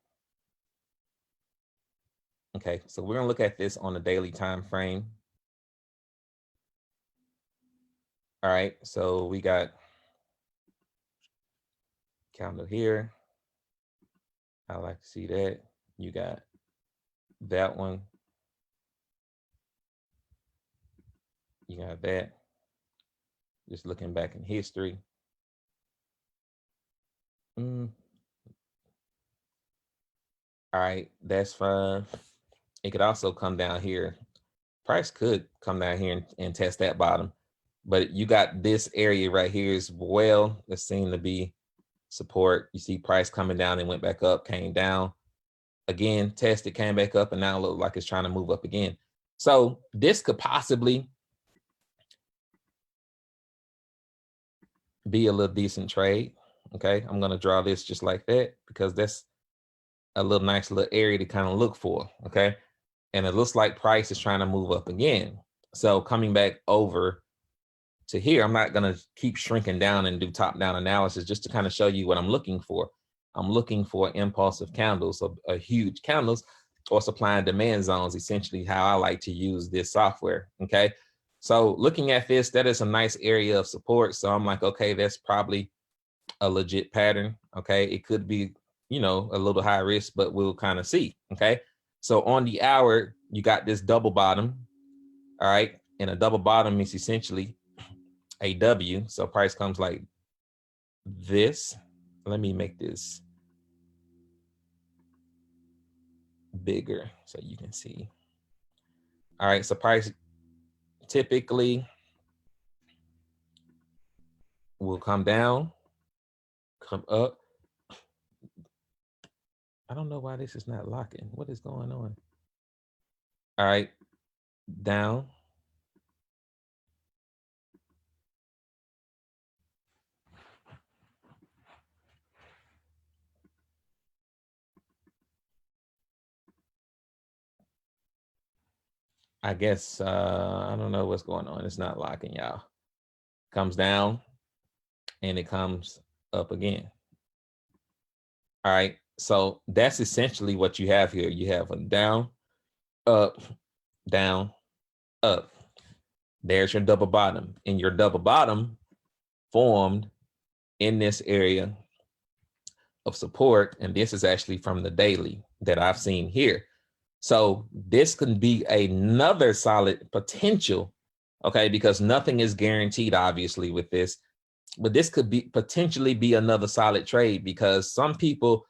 [SPEAKER 1] Okay, so we're going to look at this on the daily time frame. All right, so we got candle here. I like to see that. You got that one. You got that. Just looking back in history. All right, that's fine. It could also come down here. Price could come down here and test that bottom, but you got this area right here as well that seemed to be support. You see price coming down and went back up, came down again, tested, came back up, and now it looks like it's trying to move up again. So this could possibly be a little decent trade. Okay, I'm going to draw this just like that, because that's a little nice little area to kind of look for. Okay, and it looks like price is trying to move up again. So coming back over to here, I'm not going to keep shrinking down and do top down analysis, just to kind of show you what I'm looking for. I'm looking for impulsive candles, so huge candles, or supply and demand zones, essentially how I like to use this software. Okay, so looking at this, that is a nice area of support. So I'm like, okay, that's probably a legit pattern. Okay, it could be, you know, a little high risk, but we'll kind of see. Okay, so on the hour, you got this double bottom. All right, and a double bottom is essentially a W. So price comes like this. Let me make this bigger so you can see. All right, so price typically will come down, come up. I don't know why this is not locking. What is going on? All right, down. I guess, I don't know what's going on. It's not locking, y'all. Comes down and it comes up again. All right, so that's essentially what you have here. You have a down, up, down, up. There's your double bottom, and your double bottom formed in this area of support. And this is actually from the daily that I've seen here. So this can be another solid potential, okay, because nothing is guaranteed, obviously, with this, but this could be potentially be another solid trade, because some people,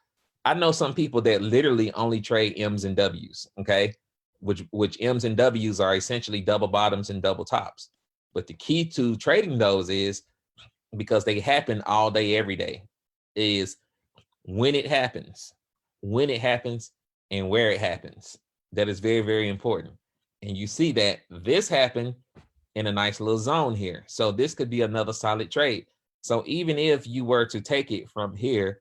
[SPEAKER 1] I know some people that literally only trade M's and W's, okay, which M's and W's are essentially double bottoms and double tops. But the key to trading those is, because they happen all day, every day, is when it happens, and where it happens. That is very, very important. And you see that this happened in a nice little zone here. So this could be another solid trade. So even if you were to take it from here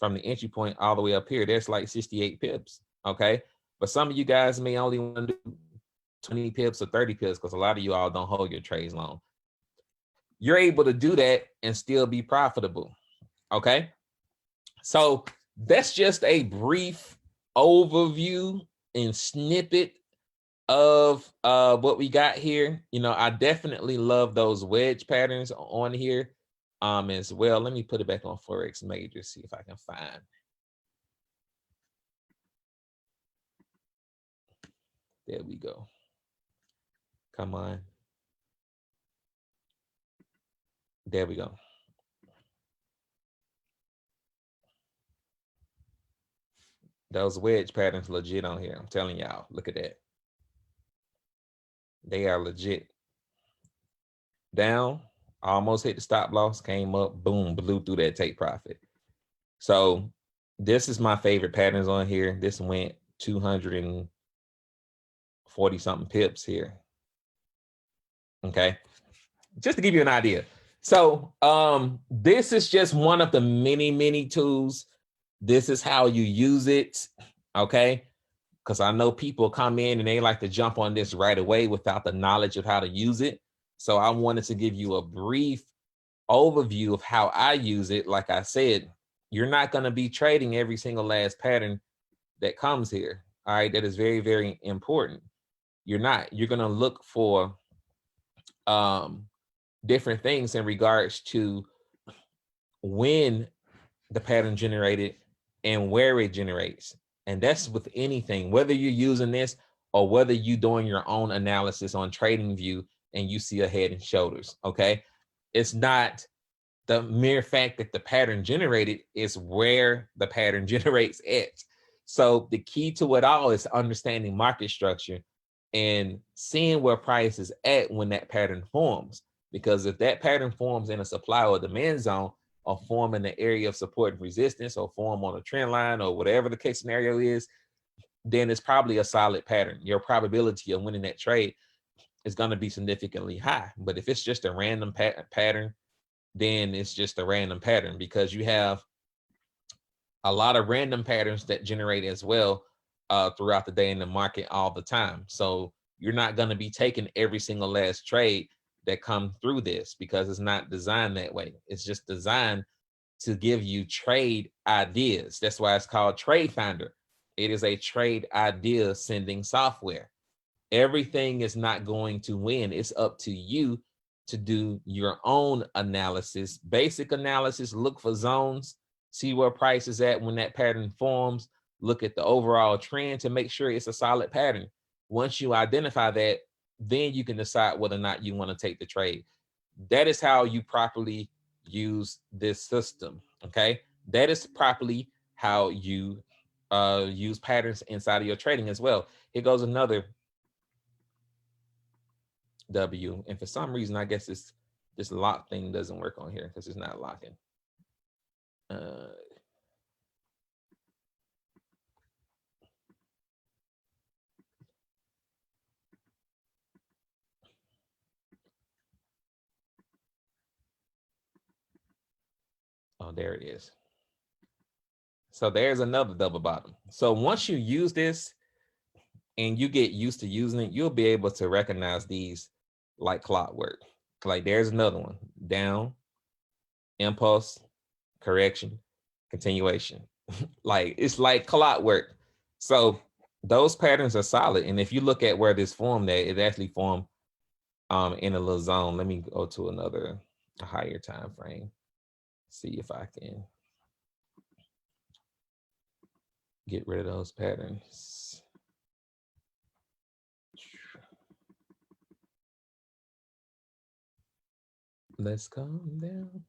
[SPEAKER 1] from the entry point all the way up here, there's like 68 pips, okay? But some of you guys may only want to do 20 pips or 30 pips because a lot of you all don't hold your trades long. You're able to do that and still be profitable, okay? So that's just a brief overview and snippet of what we got here. You know, I definitely love those wedge patterns on here as well. Let me put it back on Forex Major, see if I can find. There we go. Come on. There we go. Those wedge patterns legit on here. I'm telling y'all, look at that. They are legit. Down, almost hit the stop loss, came up, boom, blew through that take profit. So this is my favorite patterns on here. This went 240 something pips here. Okay, just to give you an idea. So this is just one of the many tools. This is how you use it, okay? Because I know people come in and they like to jump on this right away without the knowledge of how to use it. So I wanted to give you a brief overview of how I use it. Like I said, you're not going to be trading every single last pattern that comes here. All right, that is very important. You're not. You're going to look for different things in regards to when the pattern generated and where it generates. And that's with anything, whether you're using this or whether you're doing your own analysis on TradingView and you see a head and shoulders, okay? It's not the mere fact that the pattern generated, is where the pattern generates at. So the key to it all is understanding market structure and seeing where price is at when that pattern forms. Because if that pattern forms in a supply or demand zone, or form in the area of support and resistance, or form on a trend line, or whatever the case scenario is, then it's probably a solid pattern. Your probability of winning that trade is going to be significantly high. But if it's just a random pattern, then it's just a random pattern, because you have a lot of random patterns that generate as well throughout the day in the market all the time. So you're not going to be taking every single last trade that come through this, because it's not designed that way. It's just designed to give you trade ideas. That's why it's called Trade Finder. It is a trade idea sending software. Everything is not going to win. It's up to you to do your own analysis, basic analysis, look for zones, see where price is at when that pattern forms, look at the overall trend to make sure it's a solid pattern. Once you identify that, then you can decide whether or not you want to take the trade. That is how you properly use this system, okay? That is properly how you use patterns inside of your trading as well. Here goes another W, and for some reason, I guess this lock thing doesn't work on here because it's not locking. Oh, there it is. So there's another double bottom. So once you use this and you get used to using it, you'll be able to recognize these like clockwork. Like there's another one, down, impulse, correction, continuation. Like it's like clockwork. So those patterns are solid. And if you look at where this formed at, it actually formed in a little zone. Let me go to another higher time frame. See if I can get rid of those patterns. Let's calm down.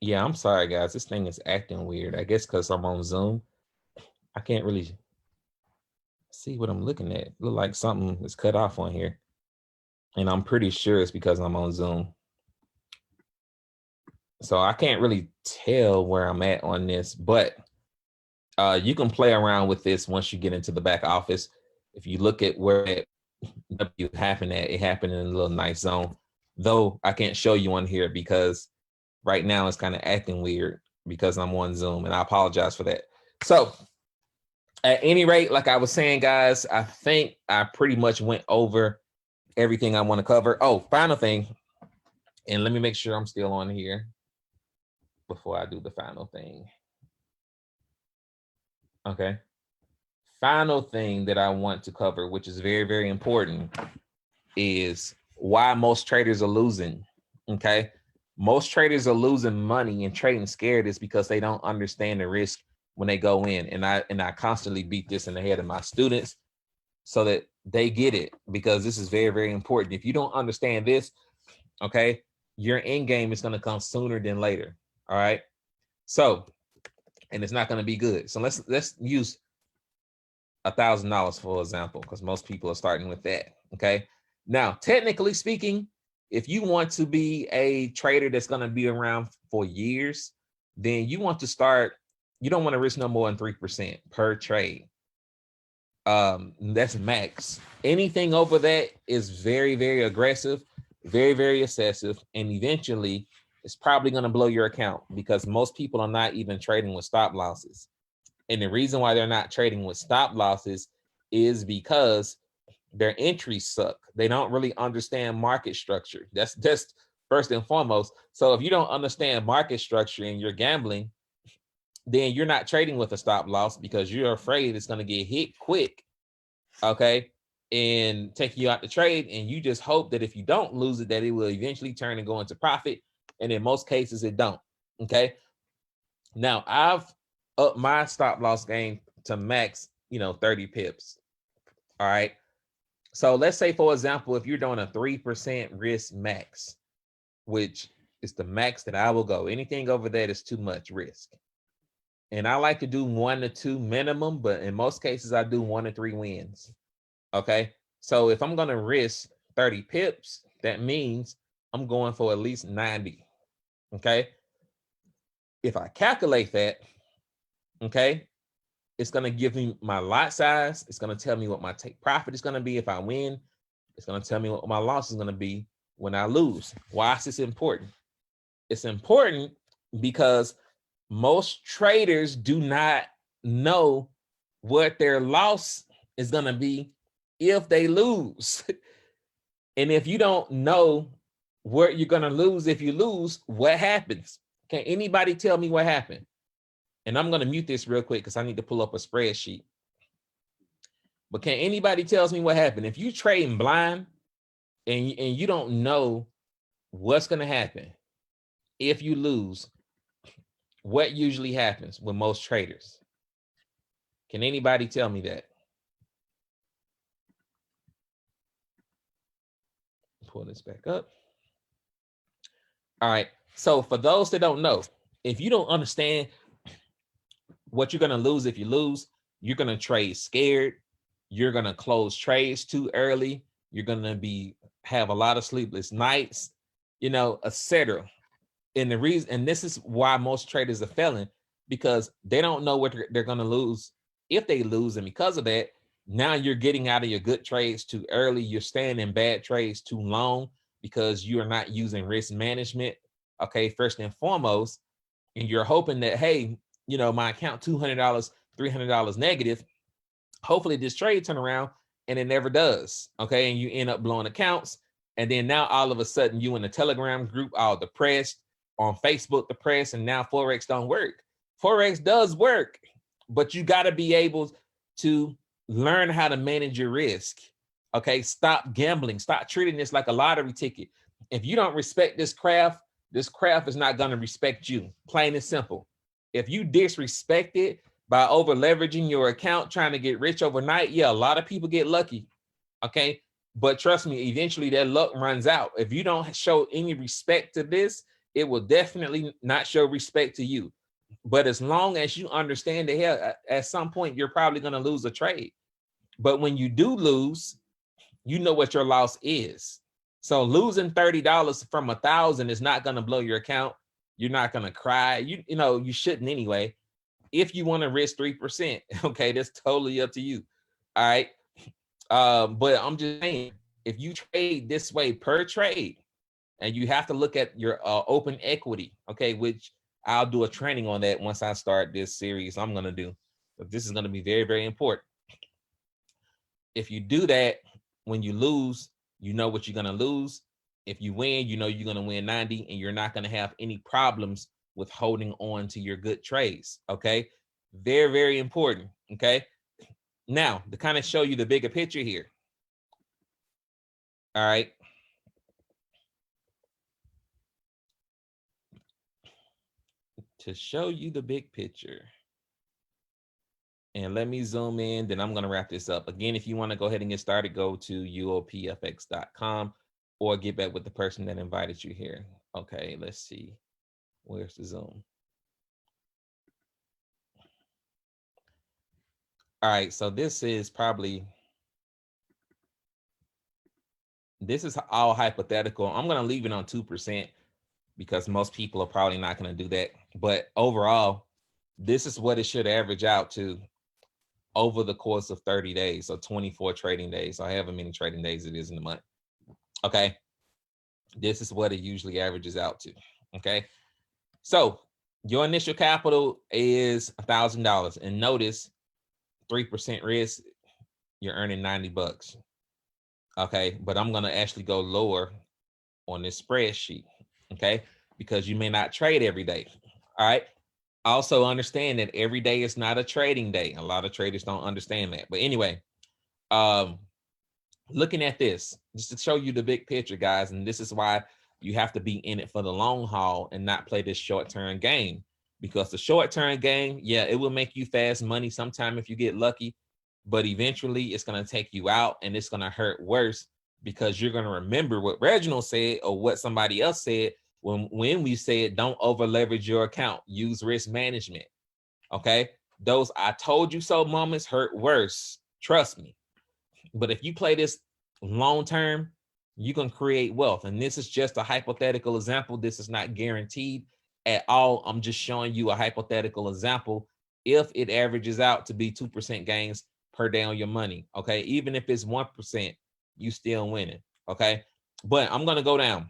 [SPEAKER 1] Yeah, I'm sorry, guys. This thing is acting weird. I guess because I'm on Zoom, I can't really see what I'm looking at. Look like something is cut off on here. And I'm pretty sure it's because I'm on Zoom. So I can't really tell where I'm at on this, but you can play around with this once you get into the back office. If you look at where it happened at, it happened in a little nice zone. Though I can't show you on here because right now it's kind of acting weird because I'm on Zoom, and I apologize for that. So at any rate, like I was saying, guys, I think I pretty much went over everything I want to cover. Oh, final thing, and let me make sure I'm still on here before I do the final thing. Okay. Final thing that I want to cover, which is very, very important, is why most traders are losing. Okay. Most traders are losing money and trading scared is because they don't understand the risk when they go in. And I constantly beat this in the head of my students so that they get it, because this is very, very important. If you don't understand this, okay, your end game is going to come sooner than later. All right. So, and it's not going to be good. So let's use $1,000 for example, because most people are starting with that. Okay. Now, technically speaking, if you want to be a trader that's going to be around for years, then you want to start, you don't want to risk no more than 3% per trade. That's max. Anything over that is very, very aggressive, very, very excessive, and eventually it's probably going to blow your account because most people are not even trading with stop losses. And the reason why they're not trading with stop losses is because their entries suck. They don't really understand market structure. That's first and foremost. So if you don't understand market structure and you're gambling, then you're not trading with a stop loss because you're afraid it's going to get hit quick, okay, and take you out the trade. And you just hope that if you don't lose it, that it will eventually turn and go into profit. And in most cases, it don't, okay? Now, I've upped my stop loss game to max, 30 pips, all right? So let's say, for example, if you're doing a 3% risk max, which is the max that I will go, anything over that is too much risk. And I like to do 1 to 2 minimum, but in most cases, I do 1 to 3 wins. Okay. So if I'm going to risk 30 pips, that means I'm going for at least 90. Okay. If I calculate that, okay, it's going to give me my lot size. It's going to tell me what my take profit is going to be if I win. It's going to tell me what my loss is going to be when I lose. Why is this important? It's important because most traders do not know what their loss is going to be if they lose. And if you don't know what you're going to lose if you lose, what happens? Can anybody tell me what happened? And I'm going to mute this real quick because I need to pull up a spreadsheet. But can anybody tell me what happened? If you trading blind and you don't know what's going to happen if you lose, what usually happens with most traders? Can anybody tell me that? Pull this back up. All right. So for those that don't know, if you don't understand what you're going to lose if you lose, you're going to trade scared. You're going to close trades too early. You're going to have a lot of sleepless nights, etc. And the reason, and this is why most traders are failing, because they don't know what they're going to lose if they lose. And because of that, now you're getting out of your good trades too early. You're staying in bad trades too long because you are not using risk management. Okay, first and foremost, and you're hoping that, hey, my account $200, $300 negative. Hopefully this trade turn around, and it never does. Okay, and you end up blowing accounts, and then now all of a sudden you in a Telegram group all depressed, on Facebook depressed, and now Forex don't work. Forex does work, but you got to be able to learn how to manage your risk. Okay, stop gambling. Stop treating this like a lottery ticket. If you don't respect this craft is not going to respect you. Plain and simple. If you disrespect it by over leveraging your account, trying to get rich overnight, yeah, a lot of people get lucky. Okay, but trust me, eventually that luck runs out. If you don't show any respect to this, it will definitely not show respect to you. But as long as you understand that, hell, at some point you're probably going to lose a trade. But when you do lose, you know what your loss is. So losing $30 from 1,000 is not going to blow your account. You're not going to cry. You know, you shouldn't anyway. If you want to risk 3%, okay, that's totally up to you. All right. But I'm just saying, if you trade this way per trade, and you have to look at your open equity, okay, which I'll do a training on that once I start this series I'm going to do. But this is going to be very, very important. If you do that, when you lose, you know what you're going to lose. If you win, you know you're going to win 90, and you're not going to have any problems with holding on to your good trades, okay? Very, very important, okay? Now, to kind of show you the bigger picture here. All right. To show you the big picture. And let me zoom in, then I'm going to wrap this up. Again, if you want to go ahead and get started, go to uopfx.com or get back with the person that invited you here. Okay, let's see. Where's the Zoom? All right, so this is all hypothetical. I'm going to leave it on 2% because most people are probably not going to do that. But overall, this is what it should average out to over the course of 30 days, so 24 trading days, or however many trading days it is in a month. Okay, this is what it usually averages out to. Okay, so your initial capital is $1,000, and notice 3% risk, you're earning 90 bucks. Okay, but I'm gonna actually go lower on this spreadsheet, okay, because you may not trade every day. All right. Also understand that every day is not a trading day. A lot of traders don't understand that. But anyway, looking at this, just to show you the big picture, guys, and this is why you have to be in it for the long haul and not play this short-term game. Because the short-term game, yeah, it will make you fast money sometime if you get lucky, but eventually it's going to take you out, and it's going to hurt worse because you're going to remember what Reginald said or what somebody else said when we said don't over leverage your account, use risk management. Okay, those I told you so moments hurt worse, trust me. But if you play this long term, you can create wealth. And this is just a hypothetical example. This is not guaranteed at all. I'm just showing you a hypothetical example. If it averages out to be 2% gains per day on your money, okay, even if it's 1%, you still winning. Okay, but I'm gonna go down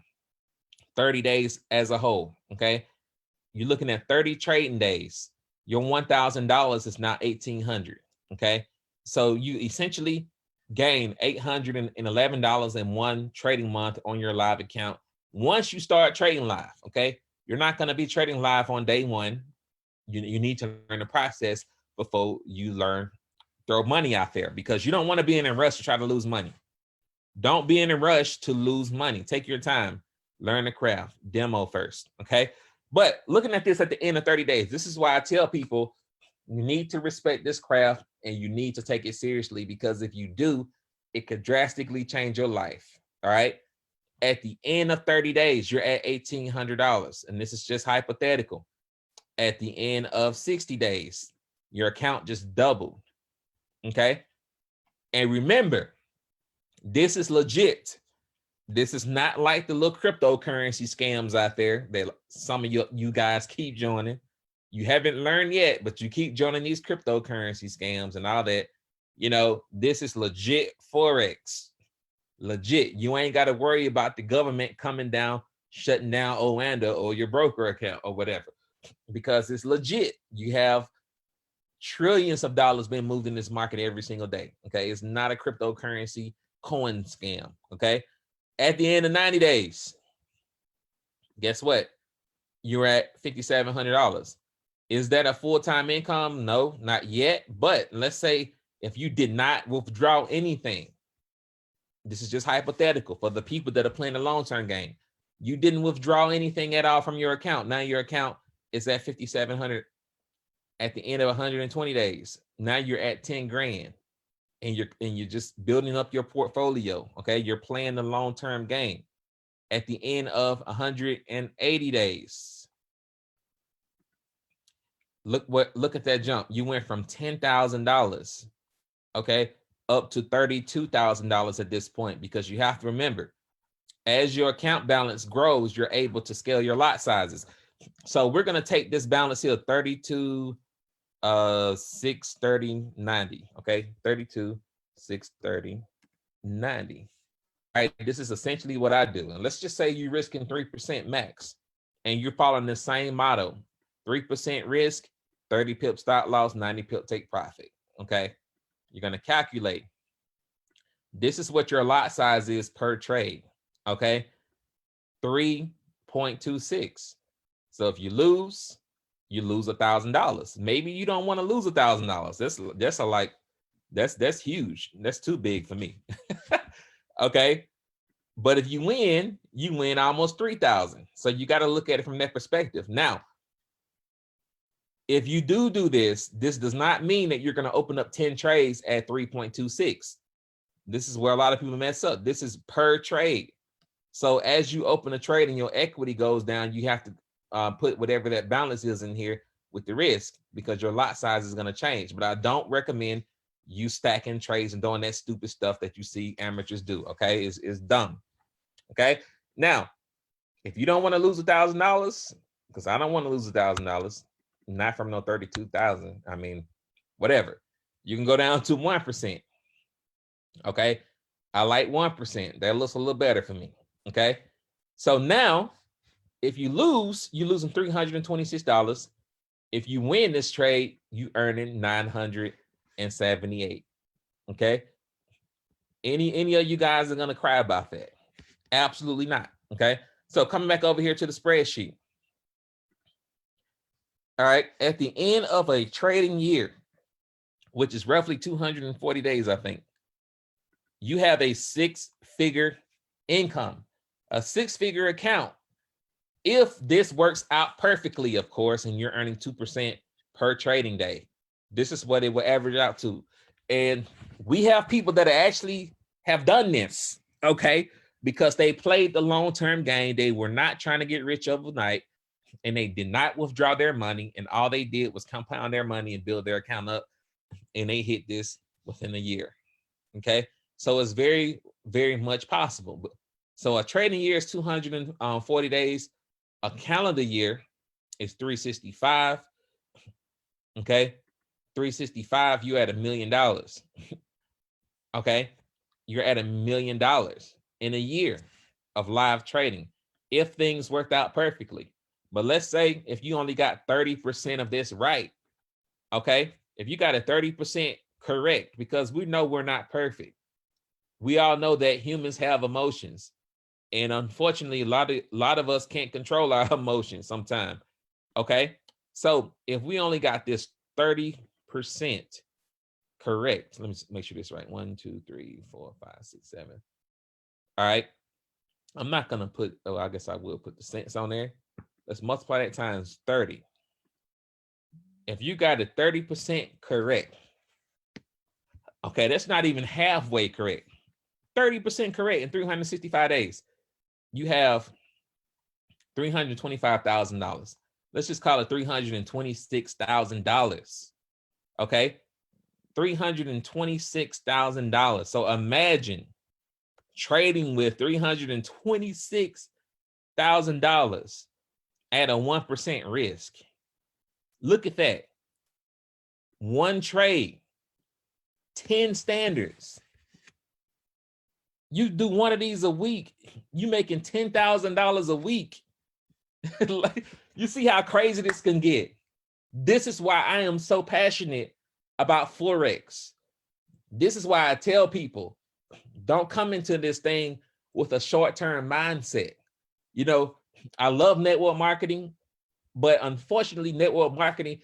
[SPEAKER 1] 30 days as a whole. Okay, you're looking at 30 trading days. Your $1,000 is now $1,800. Okay, so you essentially gain $811 in one trading month on your live account once you start trading live. Okay, you're not going to be trading live on day one. You need to learn the process before you throw money out there, because you don't want to be in a rush to try to lose money. Don't be in a rush to lose money. Take your time, learn the craft, demo first. Okay, but looking at this at the end of 30 days, this is why I tell people you need to respect this craft and you need to take it seriously, because if you do, it could drastically change your life. All right. At the end of 30 days, you're at $1,800. And this is just hypothetical. At the end of 60 days, your account just doubled. Okay. And remember, this is legit. This is not like the little cryptocurrency scams out there that some of you guys keep joining. You haven't learned yet, but you keep joining these cryptocurrency scams and all that. You know, this is legit Forex. Legit. You ain't got to worry about the government coming down, shutting down Oanda or your broker account or whatever, because it's legit. You have trillions of dollars being moved in this market every single day. Okay. It's not a cryptocurrency coin scam. Okay. At the end of 90 days, guess what? You're at $5,700. Is that a full-time income? No, not yet. But let's say if you did not withdraw anything, this is just hypothetical for the people that are playing the long-term game. You didn't withdraw anything at all from your account. Now your account is at $5,700 at the end of 120 days. Now you're at 10 grand, and you're just building up your portfolio. Okay, you're playing the long-term game. At the end of 180 days, look at that jump. You went from $10,000, okay, up to $32,000 at this point, because you have to remember, as your account balance grows, you're able to scale your lot sizes. So we're going to take this balance here, 32, 630, 90. Okay. 32, 630, 90. All right. This is essentially what I do. And let's just say you're risking 3% max and you're following the same motto, 3% risk, 30 pip stop loss, 90 pip take profit. Okay. You're going to calculate. This is what your lot size is per trade. Okay. 3.26. So if you lose $1,000. Maybe you don't want to lose $1,000. That's huge. That's too big for me. Okay. But if you win almost 3,000. So you got to look at it from that perspective. Now, if you do this does not mean that you're going to open up 10 trades at 3.26. This is where a lot of people mess up. This is per trade. So as you open a trade and your equity goes down, you have to put whatever that balance is in here with the risk, because your lot size is going to change. But I don't recommend you stacking trades and doing that stupid stuff that you see amateurs do. Okay, it's dumb. Okay, now if you don't want to lose $1,000, because I don't want to lose $1,000, not from no 32,000. I mean, whatever. You can go down to 1%. Okay, I like 1%. That looks a little better for me. Okay, so now if you lose, you're losing $326. If you win this trade, you earning $978. Okay, any of you guys are gonna cry about that? Absolutely not. Okay, so coming back over here to the spreadsheet. All right, at the end of a trading year, which is roughly 240 days, I think, you have a 6-figure income, a 6-figure account. If this works out perfectly, of course, and you're earning 2% per trading day, this is what it will average out to. And we have people that actually have done this, okay, because they played the long-term game. They were not trying to get rich overnight, and they did not withdraw their money, and all they did was compound their money and build their account up, and they hit this within a year. Okay, so it's very, very much possible. So a trading year is 240 days. A calendar year is 365. Okay, 365, you're at $1 million. Okay, you're at $1 million in a year of live trading if things worked out perfectly. But let's say if you only got 30% of this right, okay, if you got a 30% correct, because we know we're not perfect. We all know that humans have emotions. And unfortunately, a lot of us can't control our emotions sometimes. Okay, so if we only got this 30% correct, let me make sure this right. 1, 2, 3, 4, 5, 6, 7. All right, I'm not gonna put. Oh, I guess I will put the cents on there. Let's multiply that times 30. If you got a 30% correct, okay, that's not even halfway correct. 30% correct in 365 days. You have $325,000. Let's just call it $326,000. Okay, $326,000. So imagine trading with $326,000 at a 1% risk. Look at that. One trade, 10 standards. You do one of these a week, you making $10,000 a week. Like, you see how crazy this can get. This is why I am so passionate about Forex. This is why I tell people, don't come into this thing with a short-term mindset. You know, I love network marketing, but unfortunately, network marketing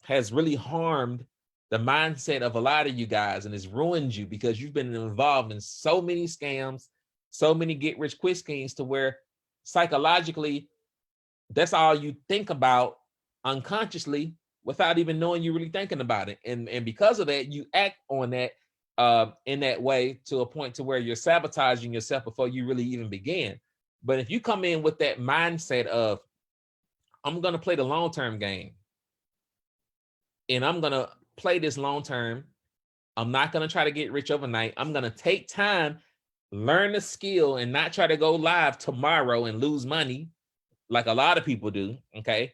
[SPEAKER 1] has really harmed the mindset of a lot of you guys, and it's ruined you because you've been involved in so many scams, so many get-rich-quick schemes, to where psychologically, that's all you think about unconsciously without even knowing you're really thinking about it. And because of that, you act on that in that way to a point to where you're sabotaging yourself before you really even begin. But if you come in with that mindset of, I'm going to play the long-term game, and I'm going to play this long-term, I'm not going to try to get rich overnight. I'm going to take time, learn the skill, and not try to go live tomorrow and lose money. like a lot of people do, okay?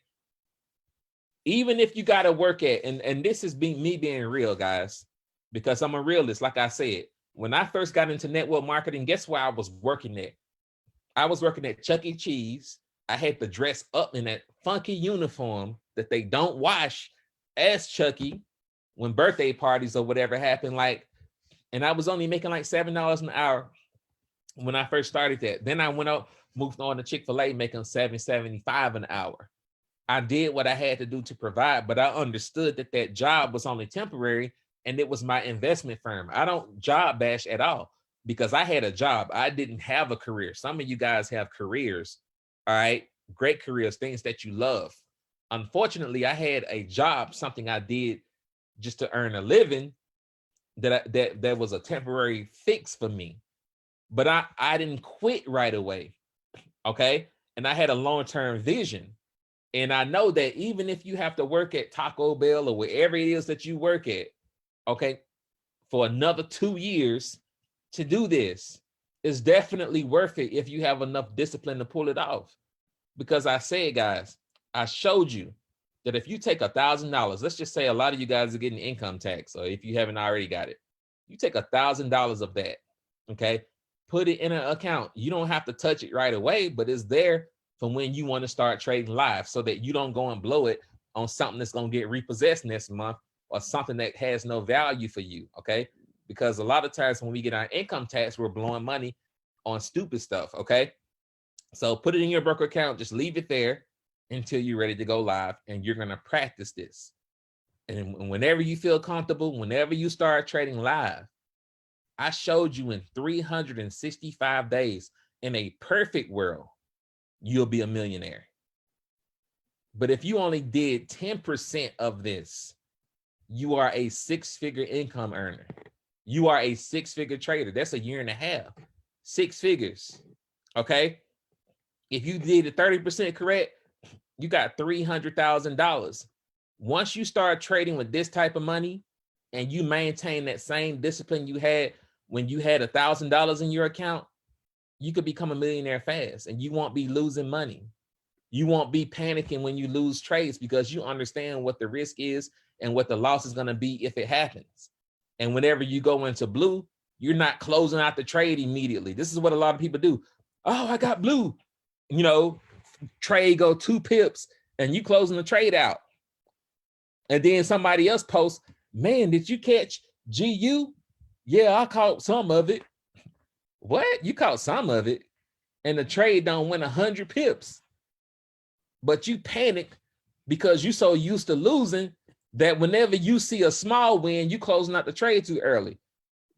[SPEAKER 1] Even if you got to work at, and this is me being real, guys, because I'm a realist. Like I said, when I first got into network marketing, guess where I was working at? I was working at Chuck E. Cheese. I had to dress up in that funky uniform that they don't wash as Chucky when birthday parties or whatever happened. Like, and I was only making like $7 an hour when I first started that. Then I went up, moved on to Chick-fil-A, making $7.75 an hour. I did what I had to do to provide, but I understood that that job was only temporary and it was my investment firm. I don't job bash at all because I had a job. I didn't have a career. Some of you guys have careers, all right? Great careers, things that you love. Unfortunately, I had a job, something I did just to earn a living that was a temporary fix for me. But I didn't quit right away, okay? And I had a long-term vision. And I know that even if you have to work at Taco Bell or wherever it is that you work at, okay, for another 2 years to do this, it's definitely worth it if you have enough discipline to pull it off. Because I said, guys, I showed you that if you take $1,000, let's just say a lot of you guys are getting income tax, or if you haven't already got it, you take $1,000 of that, okay, put it in an account. You don't have to touch it right away, but it's there for when you want to start trading live so that you don't go and blow it on something that's going to get repossessed next month or something that has no value for you, okay? Because a lot of times when we get our income tax, we're blowing money on stupid stuff, okay? So put it in your broker account, just leave it there until you're ready to go live, and you're going to practice this. And whenever you feel comfortable, whenever you start trading live, I showed you in 365 days, in a perfect world, you'll be a millionaire. But if you only did 10% of this, you are a six-figure income earner. You are a six-figure trader. That's a year and a half. 6 figures, okay? If you did it 30% correct, you got $300,000. Once you start trading with this type of money and you maintain that same discipline you had when you had $1,000 in your account, you could become a millionaire fast and you won't be losing money. You won't be panicking when you lose trades because you understand what the risk is and what the loss is going to be if it happens. And whenever you go into blue, you're not closing out the trade immediately. This is what a lot of people do. Oh, I got blue. You know, trade go 2 pips and you closing the trade out. And then somebody else posts, man, did you catch GU? Yeah, I caught some of it. What? You caught some of it? And the trade don't win 100 pips. But you panic because you're so used to losing that whenever you see a small win, you closing out the trade too early.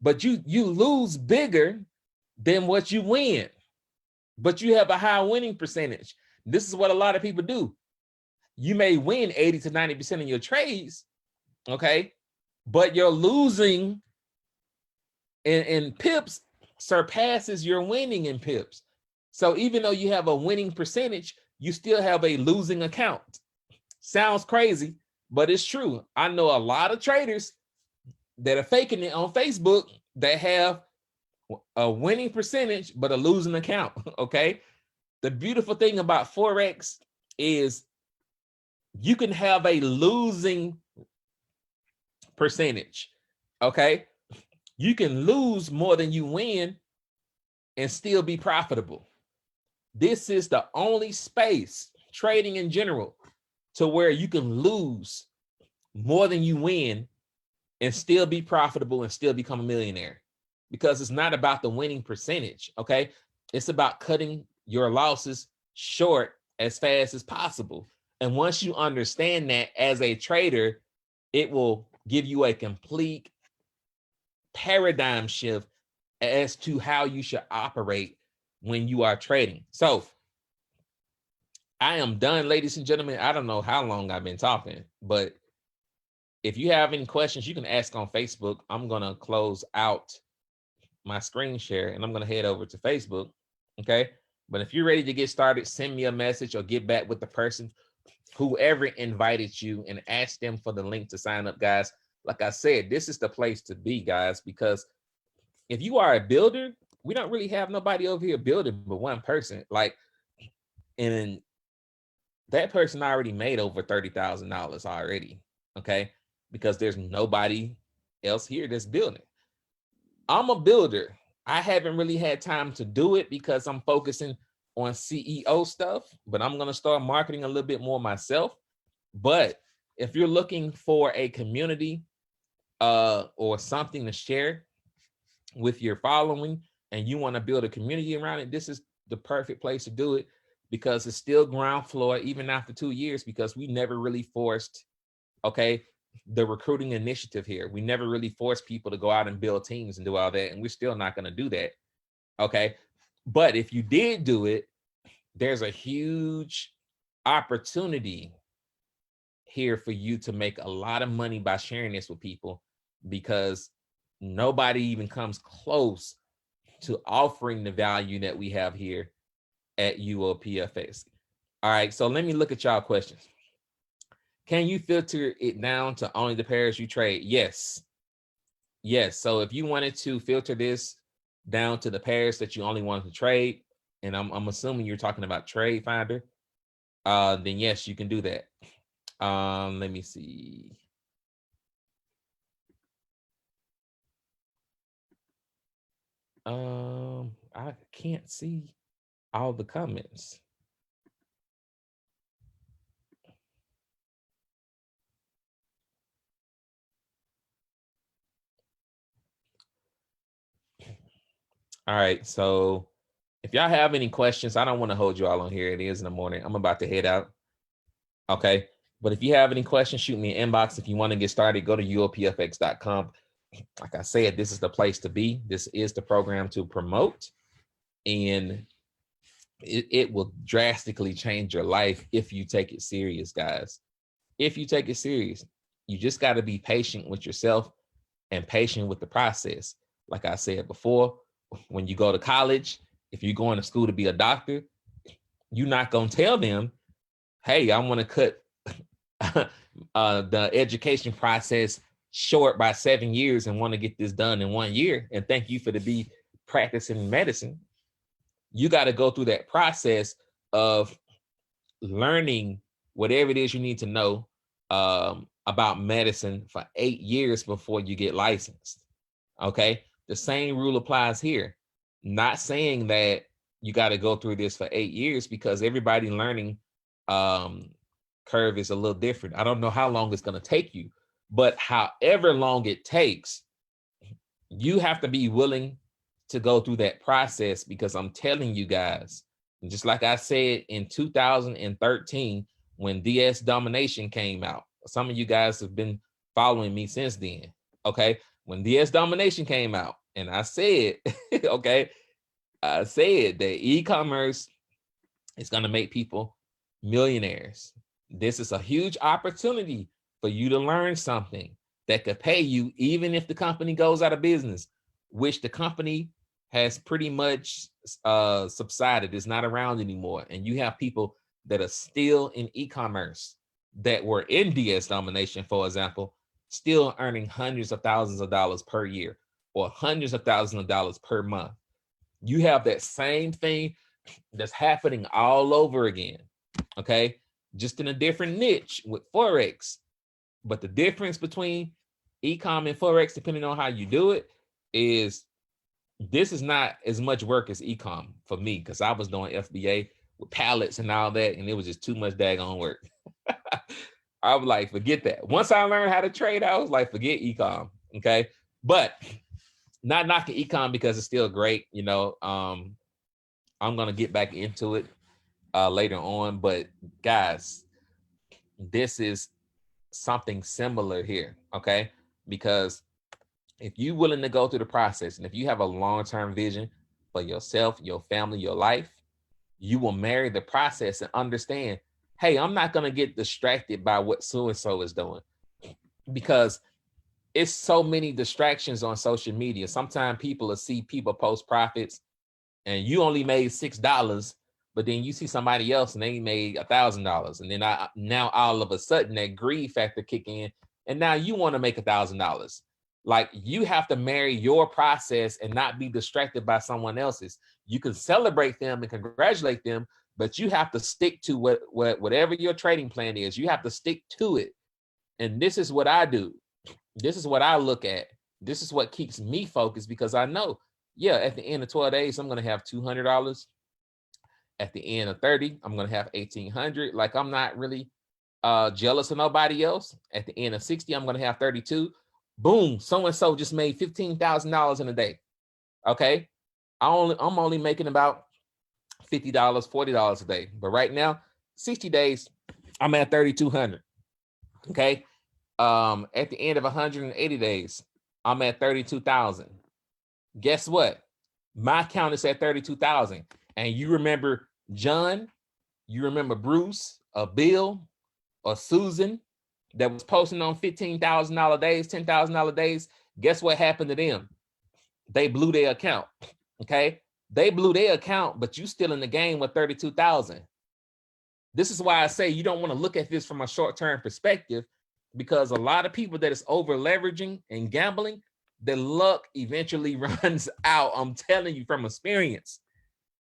[SPEAKER 1] But you lose bigger than what you win. But you have a high winning percentage. This is what a lot of people do. You may win 80 to 90% of your trades, okay? But your losing in pips surpasses your winning in pips. So even though you have a winning percentage, you still have a losing account. Sounds crazy, but it's true. I know a lot of traders that are faking it on Facebook that have a winning percentage, but a losing account, okay? The beautiful thing about Forex is you can have a losing percentage, okay? You can lose more than you win and still be profitable. This is the only space, trading in general, to where you can lose more than you win and still be profitable and still become a millionaire. Because it's not about the winning percentage, okay? It's about cutting your losses short as fast as possible. And once you understand that as a trader, it will give you a complete paradigm shift as to how you should operate when you are trading. So I am done, ladies and gentlemen. I don't know how long I've been talking, but if you have any questions, you can ask on Facebook. I'm going to close out my screen share and I'm going to head over to Facebook. Okay. But if you're ready to get started, send me a message or get back with the person, whoever invited you, and ask them for the link to sign up, guys. Like I said, this is the place to be, guys, because if you are a builder, we don't really have nobody over here building but one person. Like, and that person already made over $30,000 already, okay? Because there's nobody else here that's building. I'm a builder. I haven't really had time to do it because I'm focusing on CEO stuff, but I'm going to start marketing a little bit more myself. But if you're looking for a community or something to share with your following and you want to build a community around it, this is the perfect place to do it because it's still ground floor even after 2 years because we never really forced, okay, the recruiting initiative here. We never really forced people to go out and build teams and do all that, and we're still not going to do that, okay? But if you did do it, there's a huge opportunity here for you to make a lot of money by sharing this with people because nobody even comes close to offering the value that we have here at UOP FX. All right, so let me look at y'all questions. Can you filter it down to only the pairs you trade? Yes. Yes. So if you wanted to filter this down to the pairs that you only wanted to trade, and I'm assuming you're talking about Trade Finder, then yes, you can do that. Let me see. I can't see all the comments. All right, so if y'all have any questions, I don't want to hold you all on here. It is in the morning. I'm about to head out. Okay, but if you have any questions, shoot me an inbox. If you want to get started, go to uopfx.com. Like I said, this is the place to be. This is the program to promote, and it will drastically change your life if you take it serious, guys. If you take it serious, you just got to be patient with yourself and patient with the process. Like I said before, when you go to college, if you're going to school to be a doctor, you're not going to tell them, hey, I want to cut the education process short by 7 years and want to get this done in 1 year. And thank you for be practicing medicine. You got to go through that process of learning whatever it is you need to know about medicine for 8 years before you get licensed. Okay. The same rule applies here. Not saying that you got to go through this for 8 years because everybody learning curve is a little different. I don't know how long it's going to take you, but however long it takes, you have to be willing to go through that process because I'm telling you guys, just like I said in 2013, when DS Domination came out, some of you guys have been following me since then. Okay. When DS Domination came out and I said, okay, I said that e-commerce is going to make people millionaires. This is a huge opportunity for you to learn something that could pay you even if the company goes out of business, which the company has pretty much subsided. It's not around anymore. And you have people that are still in e-commerce that were in DS Domination, for example, still earning hundreds of thousands of dollars per year or hundreds of thousands of dollars per month. You have that same thing that's happening all over again, okay? Just in a different niche with Forex. But the difference between e-com and Forex, depending on how you do it, is this is not as much work as e-com for me because I was doing FBA with pallets and all that, and it was just too much daggone work. I was like, forget that. Once I learned how to trade, I was like, forget e-com, okay? But not knocking e-com because it's still great, you know. I'm gonna get back into it later on, but guys, this is something similar here, okay? Because if you're willing to go through the process and if you have a long-term vision for yourself, your family, your life, you will marry the process and understand, hey, I'm not going to get distracted by what so-and-so is doing because it's so many distractions on social media. Sometimes people will see people post profits and you only made $6, but then you see somebody else and they made $1,000. And then now all of a sudden that greed factor kick in and now you want to make $1,000. Like you have to marry your process and not be distracted by someone else's. You can celebrate them and congratulate them, but you have to stick to whatever your trading plan is. You have to stick to it. And this is what I do. This is what I look at. This is what keeps me focused, because I know, yeah, at the end of 12 days, I'm going to have $200. At the end of 30, I'm going to have $1,800. Like, I'm not really jealous of nobody else. At the end of 60, I'm going to have 32. Boom, so-and-so just made $15,000 in a day. Okay. I'm only making about $50, $40 a day. But right now, 60 days, I'm at 3,200. Okay. At the end of 180 days, I'm at 32,000. Guess what? My account is at 32,000. And you remember John, you remember Bruce, or Bill, or Susan that was posting on $15,000 days, $10,000 days. Guess what happened to them? They blew their account. Okay. They blew their account, but you still in the game with 32,000. This is why I say you don't want to look at this from a short-term perspective, because a lot of people that is over leveraging and gambling, the luck eventually runs out. I'm telling you from experience,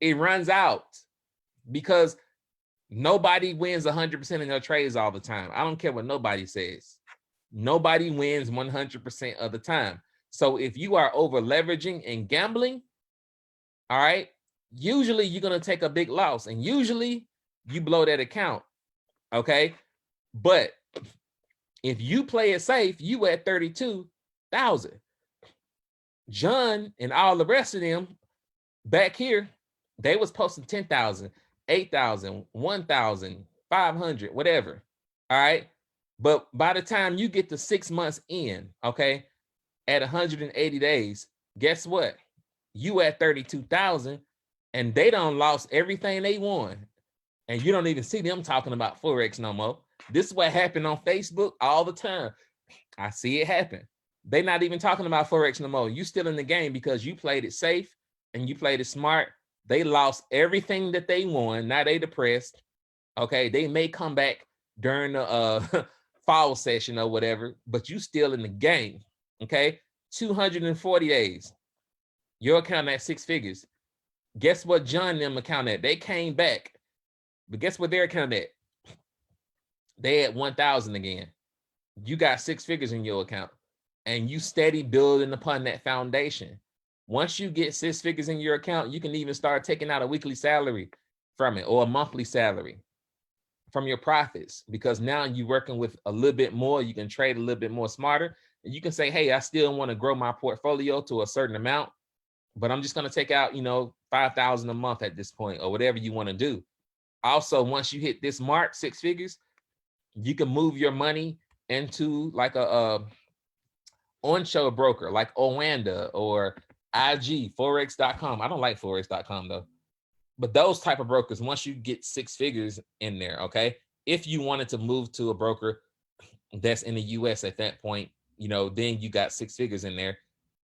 [SPEAKER 1] it runs out, because nobody wins 100% of their trades all the time. I don't care what nobody says. Nobody wins 100% of the time. So if you are over leveraging and gambling, all right, usually you're going to take a big loss, and usually you blow that account. Okay. But if you play it safe, you at 32,000. John and all the rest of them back here, they was posting 10,000, 8,000, 1,500, whatever. All right. But by the time you get to 6 months in, okay, at 180 days, guess what? You at 32,000, and they done lost everything they won. And you don't even see them talking about Forex no more. This is what happened on Facebook all the time. I see it happen. They're not even talking about Forex no more. You still in the game because you played it safe and you played it smart. They lost everything that they won. Now they depressed. Okay, they may come back during the fall session or whatever, but you still in the game. Okay, 240 days. Your account at 6 figures. Guess what John and them account at? They came back. But guess what their account at? They at 1,000 again. You got 6 figures in your account, and you steady building upon that foundation. Once you get 6 figures in your account, you can even start taking out a weekly salary from it, or a monthly salary from your profits, because now you're working with a little bit more. You can trade a little bit more smarter, and you can say, hey, I still want to grow my portfolio to a certain amount, but I'm just going to take out, 5,000 a month at this point, or whatever you want to do. Also, once you hit this mark, 6 figures, you can move your money into like a on-show broker like Oanda or IG, Forex.com. I don't like Forex.com though. But those type of brokers, once you get 6 figures in there, okay, if you wanted to move to a broker that's in the US at that point, then you got 6 figures in there,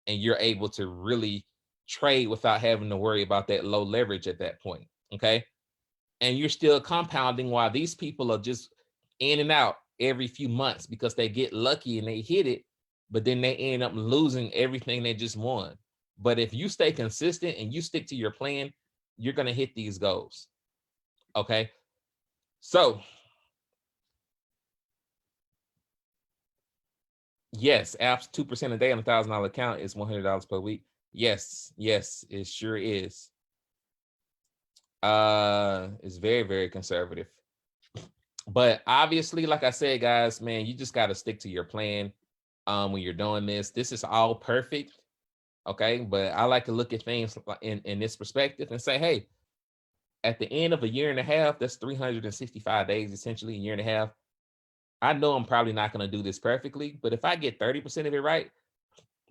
[SPEAKER 1] and you're able to really trade without having to worry about that low leverage at that point, okay? And you're still compounding while these people are just in and out every few months because they get lucky and they hit it, but then they end up losing everything they just won. But if you stay consistent and you stick to your plan, you're going to hit these goals. Okay. So yes, apps 2% a day on $1,000 account is $100 per week. Yes, it sure is. It's very, very conservative. But obviously, like I said, guys, man, you just got to stick to your plan when you're doing this. This is all perfect. Okay. But I like to look at things in this perspective and say, hey, at the end of a year and a half, that's 365 days, essentially a year and a half. I know I'm probably not going to do this perfectly, but if I get 30% of it right,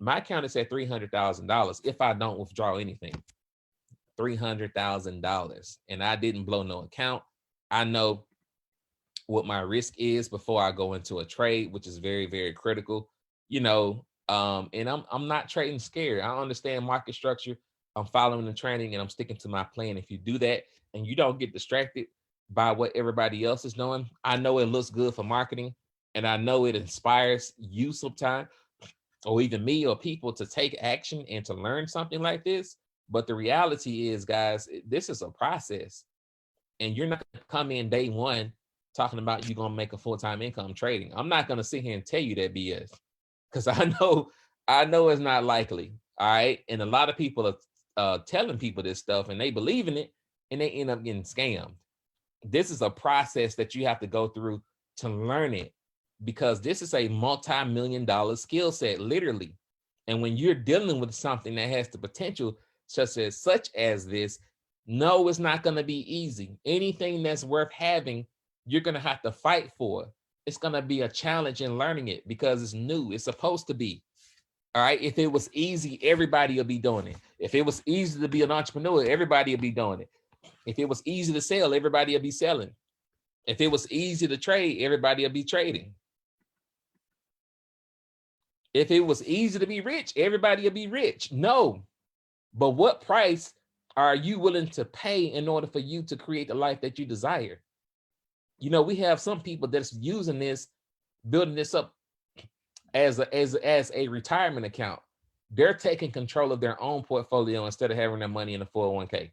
[SPEAKER 1] my account is at $300,000 if I don't withdraw anything. $300,000, and I didn't blow no account. I know what my risk is before I go into a trade, which is very, very critical, and I'm not trading scared. I understand market structure. I'm following the training and I'm sticking to my plan. If you do that and you don't get distracted by what everybody else is doing, I know it looks good for marketing, and I know it inspires you sometimes, or even me or people, to take action and to learn something like this. But the reality is, guys, this is a process. and you're not going to come in day one talking about you're going to make a full-time income trading. I'm not going to sit here and tell you that BS, because I know it's not likely. All right. And a lot of people are telling people this stuff and they believe in it and they end up getting scammed. This is a process that you have to go through to learn it, because this is a multi-million-dollar skill set, literally. And when you're dealing with something that has the potential such as this, no, it's not going to be easy. Anything that's worth having, you're going to have to fight for. It's going to be a challenge in learning it because it's new. It's supposed to be. All right. If it was easy, everybody will be doing it. If it was easy to be an entrepreneur, everybody will be doing it. If it was easy to sell, everybody will be selling. If it was easy to trade, everybody will be trading. If it was easy to be rich, everybody will be rich. No. But what price are you willing to pay in order for you to create the life that you desire? You know, we have some people that's using this, building this up as a retirement account. They're taking control of their own portfolio instead of having their money in a 401k.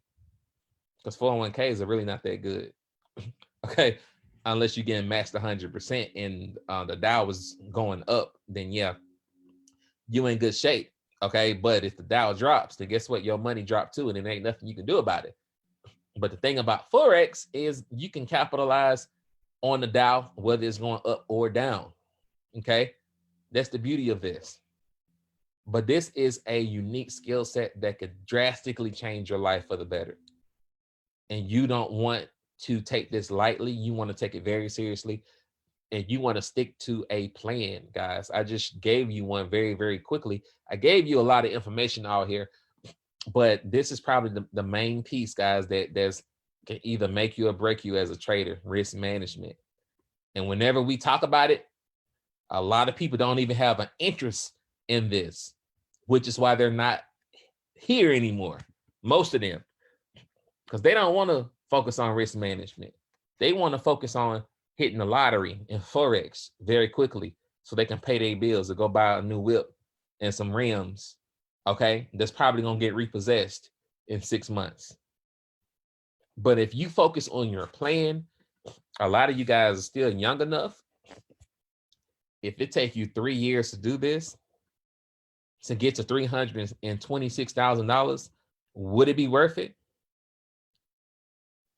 [SPEAKER 1] Because 401ks are really not that good. Okay. Unless you're getting maxed 100% and the Dow was going up, then yeah, you in good shape. Okay. But if the Dow drops, then guess what? Your money dropped too, and there ain't nothing you can do about it. But the thing about Forex is you can capitalize on the Dow, whether it's going up or down. Okay. That's the beauty of this. But this is a unique skill set that could drastically change your life for the better. And you don't want to take this lightly. You want to take it very seriously. And you want to stick to a plan, guys. I just gave you one very, very quickly. I gave you a lot of information out here, but this is probably the main piece, guys, that can either make you or break you as a trader: risk management. And whenever we talk about it, a lot of people don't even have an interest in this, which is why they're not here anymore. Most of them, because they don't want to focus on risk management. They want to focus on hitting the lottery in Forex very quickly so they can pay their bills or go buy a new whip and some rims. Okay. That's probably going to get repossessed in 6 months. But if you focus on your plan, a lot of you guys are still young enough. If it takes you 3 years to do this, to get to $326,000, would it be worth it?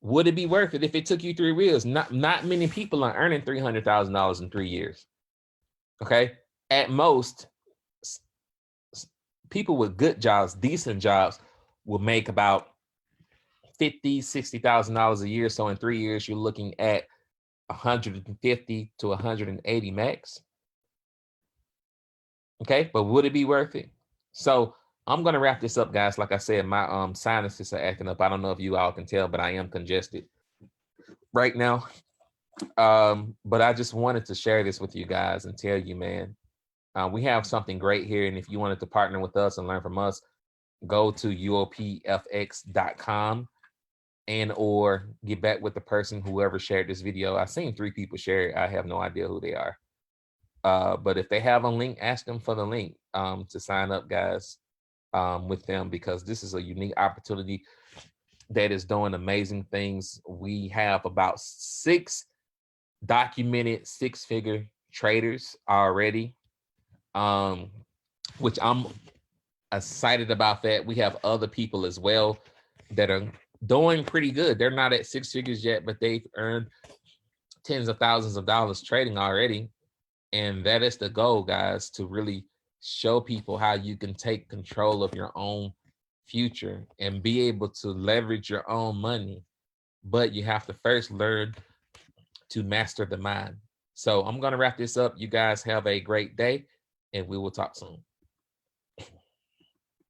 [SPEAKER 1] Would it be worth it if it took you 3 years? Not many people are earning $300,000 in 3 years. Okay. At most, people with good jobs, decent jobs, will make about $50,000, $60,000 a year. So in 3 years, you're looking at 150 to 180 max. Okay. But would it be worth it? So I'm going to wrap this up, guys. Like I said, my sinuses are acting up. I don't know if you all can tell, but I am congested right now. But I just wanted to share this with you guys and tell you, man, we have something great here. And if you wanted to partner with us and learn from us, go to UOPFX.com and or get back with the person, whoever shared this video. I've seen 3 people share it. I have no idea who they are. But if they have a link, ask them for the link to sign up, guys. With them, because this is a unique opportunity that is doing amazing things. We have about 6 documented 6-figure traders already, which I'm excited about that. We have other people as well that are doing pretty good. They're not at 6 figures yet, but they've earned tens of thousands of dollars trading already. And that is the goal, guys, to really show people how you can take control of your own future and be able to leverage your own money. But you have to first learn to master the mind. So I'm going to wrap this up. You guys have a great day, and we will talk soon.